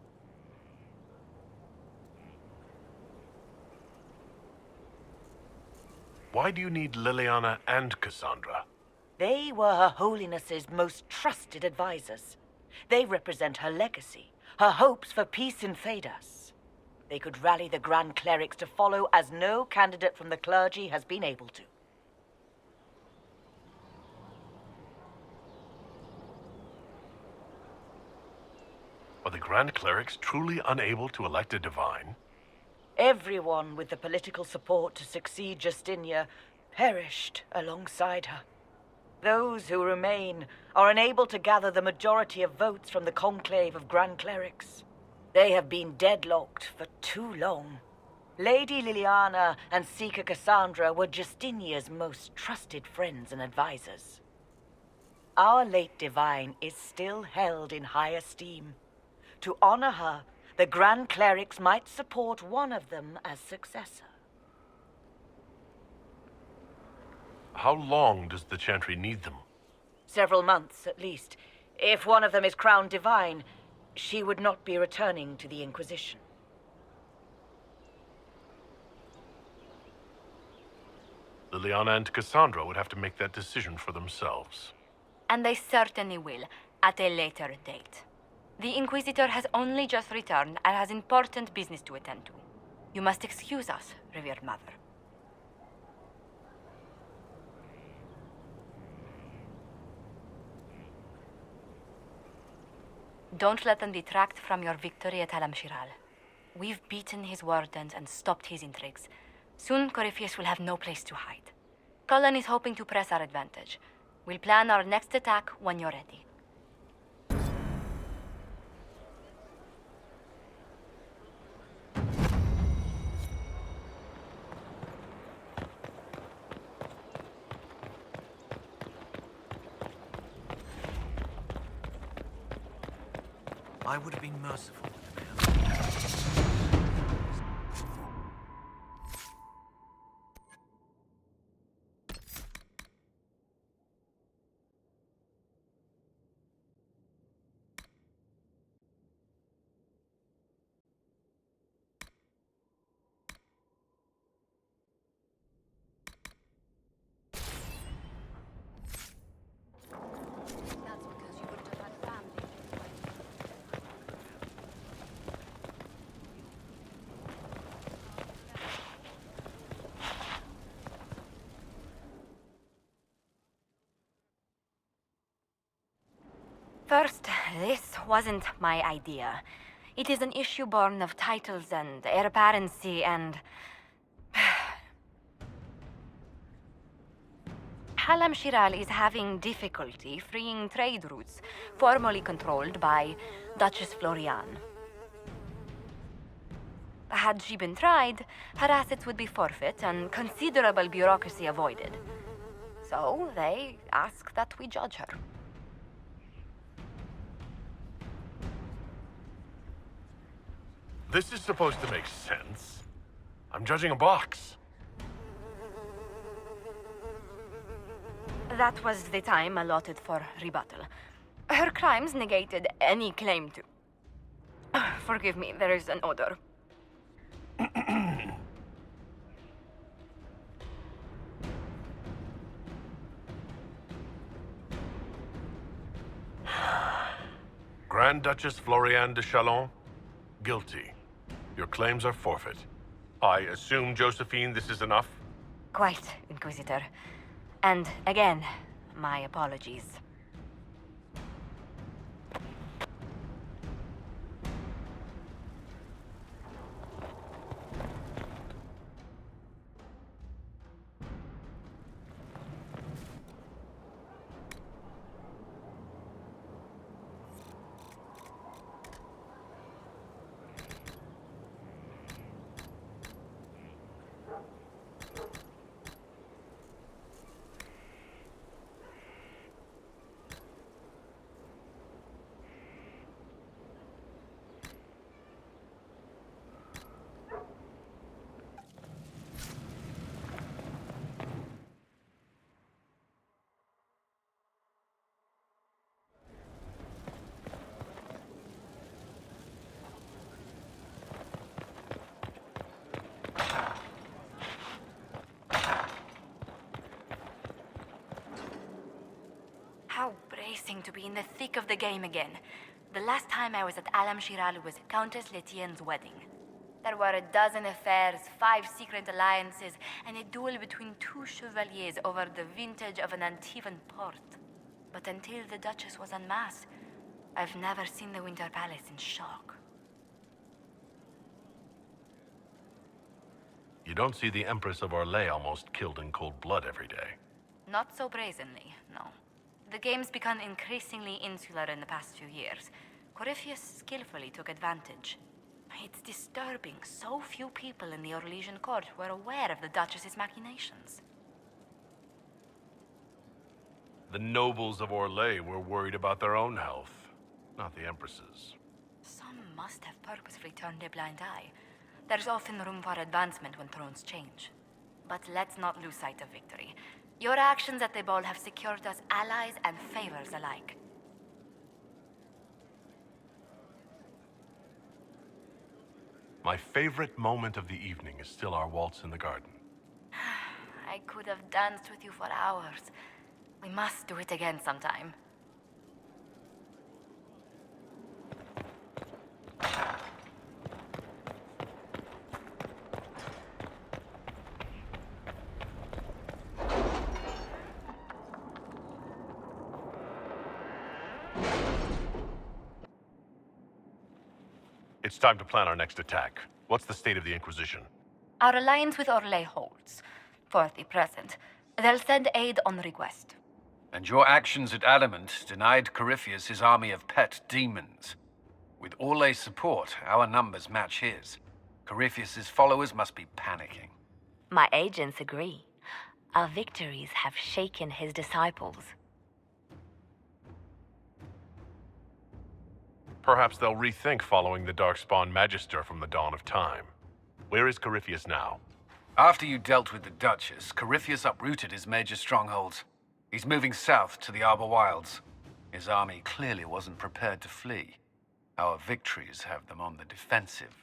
Why do you need Liliana and Cassandra? They were Her Holiness's most trusted advisors. They represent her legacy, her hopes for peace in Thedas. They could rally the Grand Clerics to follow as no candidate from the clergy has been able to. Are the Grand Clerics truly unable to elect a divine? Everyone with the political support to succeed Justinia perished alongside her. Those who remain are unable to gather the majority of votes from the conclave of Grand Clerics. They have been deadlocked for too long. Lady Liliana and Seeker Cassandra were Justinia's most trusted friends and advisors. Our late divine is still held in high esteem. To honor her, the Grand Clerics might support one of them as successor. How long does the Chantry need them? Several months, at least. If one of them is crowned divine, she would not be returning to the Inquisition. Liliana and Cassandra would have to make that decision for themselves. And they certainly will, at a later date. The Inquisitor has only just returned and has important business to attend to. You must excuse us, revered mother. Don't let them detract from your victory at Alam-Shiral. We've beaten his wardens and stopped his intrigues. Soon, Corypheus will have no place to hide. Cullen is hoping to press our advantage. We'll plan our next attack when you're ready. I would have been merciful with the First, this wasn't my idea. It is an issue born of titles and heir apparency and... Alam-Shiral is having difficulty freeing trade routes formerly controlled by Duchess Florian. Had she been tried, her assets would be forfeit and considerable bureaucracy avoided. So they ask that we judge her. This is supposed to make sense. I'm judging a box. That was the time allotted for rebuttal. Her crimes negated any claim to... Forgive me, there is an odor. Grand Duchess Florian de Chalon, guilty. Your claims are forfeit. I assume, Josephine, this is enough? Quite, Inquisitor. And again, my apologies. How bracing to be in the thick of the game again. The last time I was at Alam Shiral was Countess Letienne's wedding. There were a dozen affairs, 5 secret alliances, and a duel between 2 chevaliers over the vintage of an Antivan port. But until the Duchess was unmasked, I've never seen the Winter Palace in shock. You don't see the Empress of Orlais almost killed in cold blood every day. Not so brazenly, no. The game's become increasingly insular in the past few years. Corypheus skillfully took advantage. It's disturbing so few people in the Orlesian court were aware of the Duchess's machinations. The nobles of Orlais were worried about their own health, not the Empress's. Some must have purposefully turned a blind eye. There's often room for advancement when thrones change. But let's not lose sight of victory. Your actions at the ball have secured us allies and favors alike. My favorite moment of the evening is still our waltz in the garden. I could have danced with you for hours. We must do it again sometime. It's time to plan our next attack. What's the state of the Inquisition? Our alliance with Orlais holds. For the present. They'll send aid on request. And your actions at Adamant denied Corypheus his army of pet demons. With Orlais' support, our numbers match his. Corypheus' followers must be panicking. My agents agree. Our victories have shaken his disciples. Perhaps they'll rethink following the Darkspawn Magister from the dawn of time. Where is Corypheus now? After you dealt with the Duchess, Corypheus uprooted his major strongholds. He's moving south to the Arbor Wilds. His army clearly wasn't prepared to flee. Our victories have them on the defensive.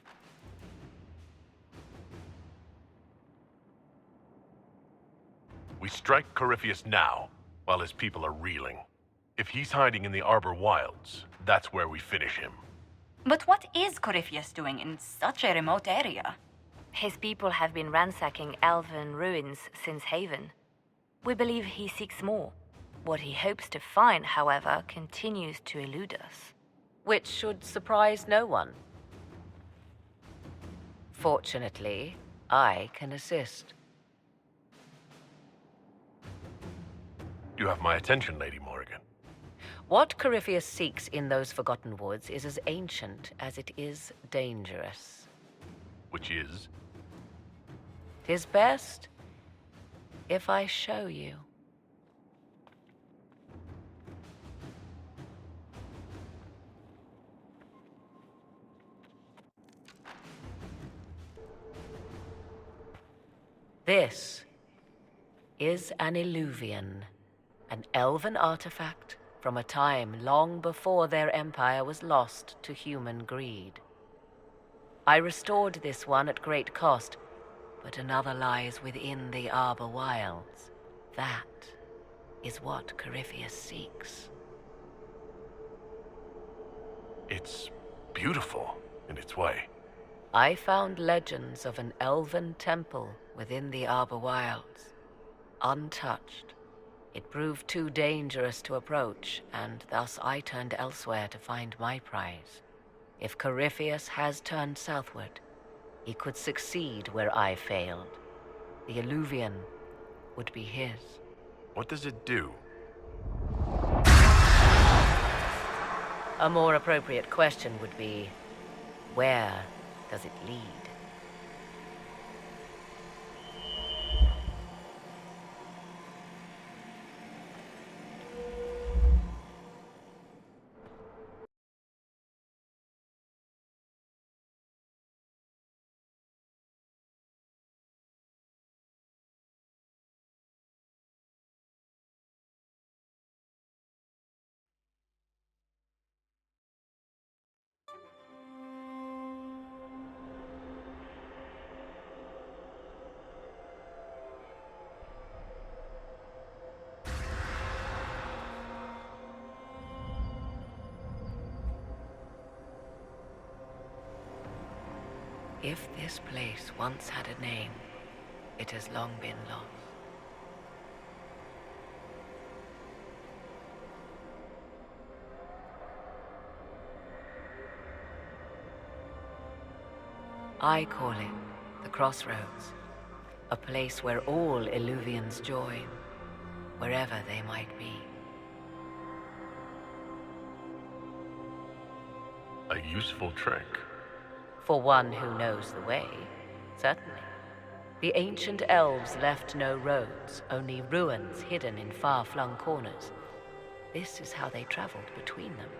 We strike Corypheus now, while his people are reeling. If he's hiding in the Arbor Wilds, that's where we finish him. But what is Corypheus doing in such a remote area? His people have been ransacking elven ruins since Haven. We believe he seeks more. What he hopes to find, however, continues to elude us. Which should surprise no one. Fortunately, I can assist. You have my attention, Lady Morrigan. What Corypheus seeks in those Forgotten Woods is as ancient as it is dangerous. Which is? 'Tis best if I show you. This is an Illuvian, an elven artifact from a time long before their empire was lost to human greed. I restored this one at great cost, but another lies within the Arbor Wilds. That is what Corypheus seeks. It's beautiful in its way. I found legends of an elven temple within the Arbor Wilds, untouched. It proved too dangerous to approach, and thus I turned elsewhere to find my prize. If Corypheus has turned southward, he could succeed where I failed. The Illuvian would be his. What does it do? A more appropriate question would be, where does it lead? If this place once had a name, it has long been lost. I call it the Crossroads, a place where all Illuvians join, wherever they might be. A useful trick. For one who knows the way, certainly. The ancient elves left no roads, only ruins hidden in far-flung corners. This is how they traveled between them.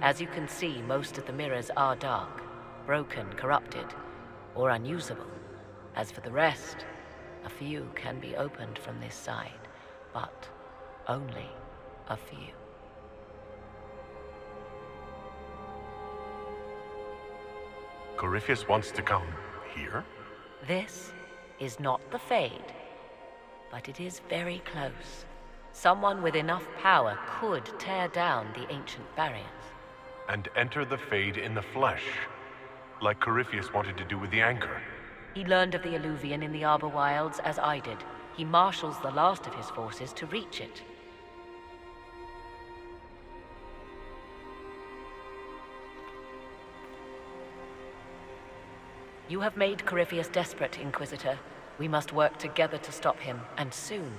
As you can see, most of the mirrors are dark, broken, corrupted, or unusable. As for the rest, a few can be opened from this side, but only a few. Corypheus wants to come here? This is not the Fade, but it is very close. Someone with enough power could tear down the ancient barriers. And enter the Fade in the flesh, like Corypheus wanted to do with the anchor. He learned of the Illuvian in the Arbor Wilds as I did. He marshals the last of his forces to reach it. You have made Corypheus desperate, Inquisitor. We must work together to stop him, and soon.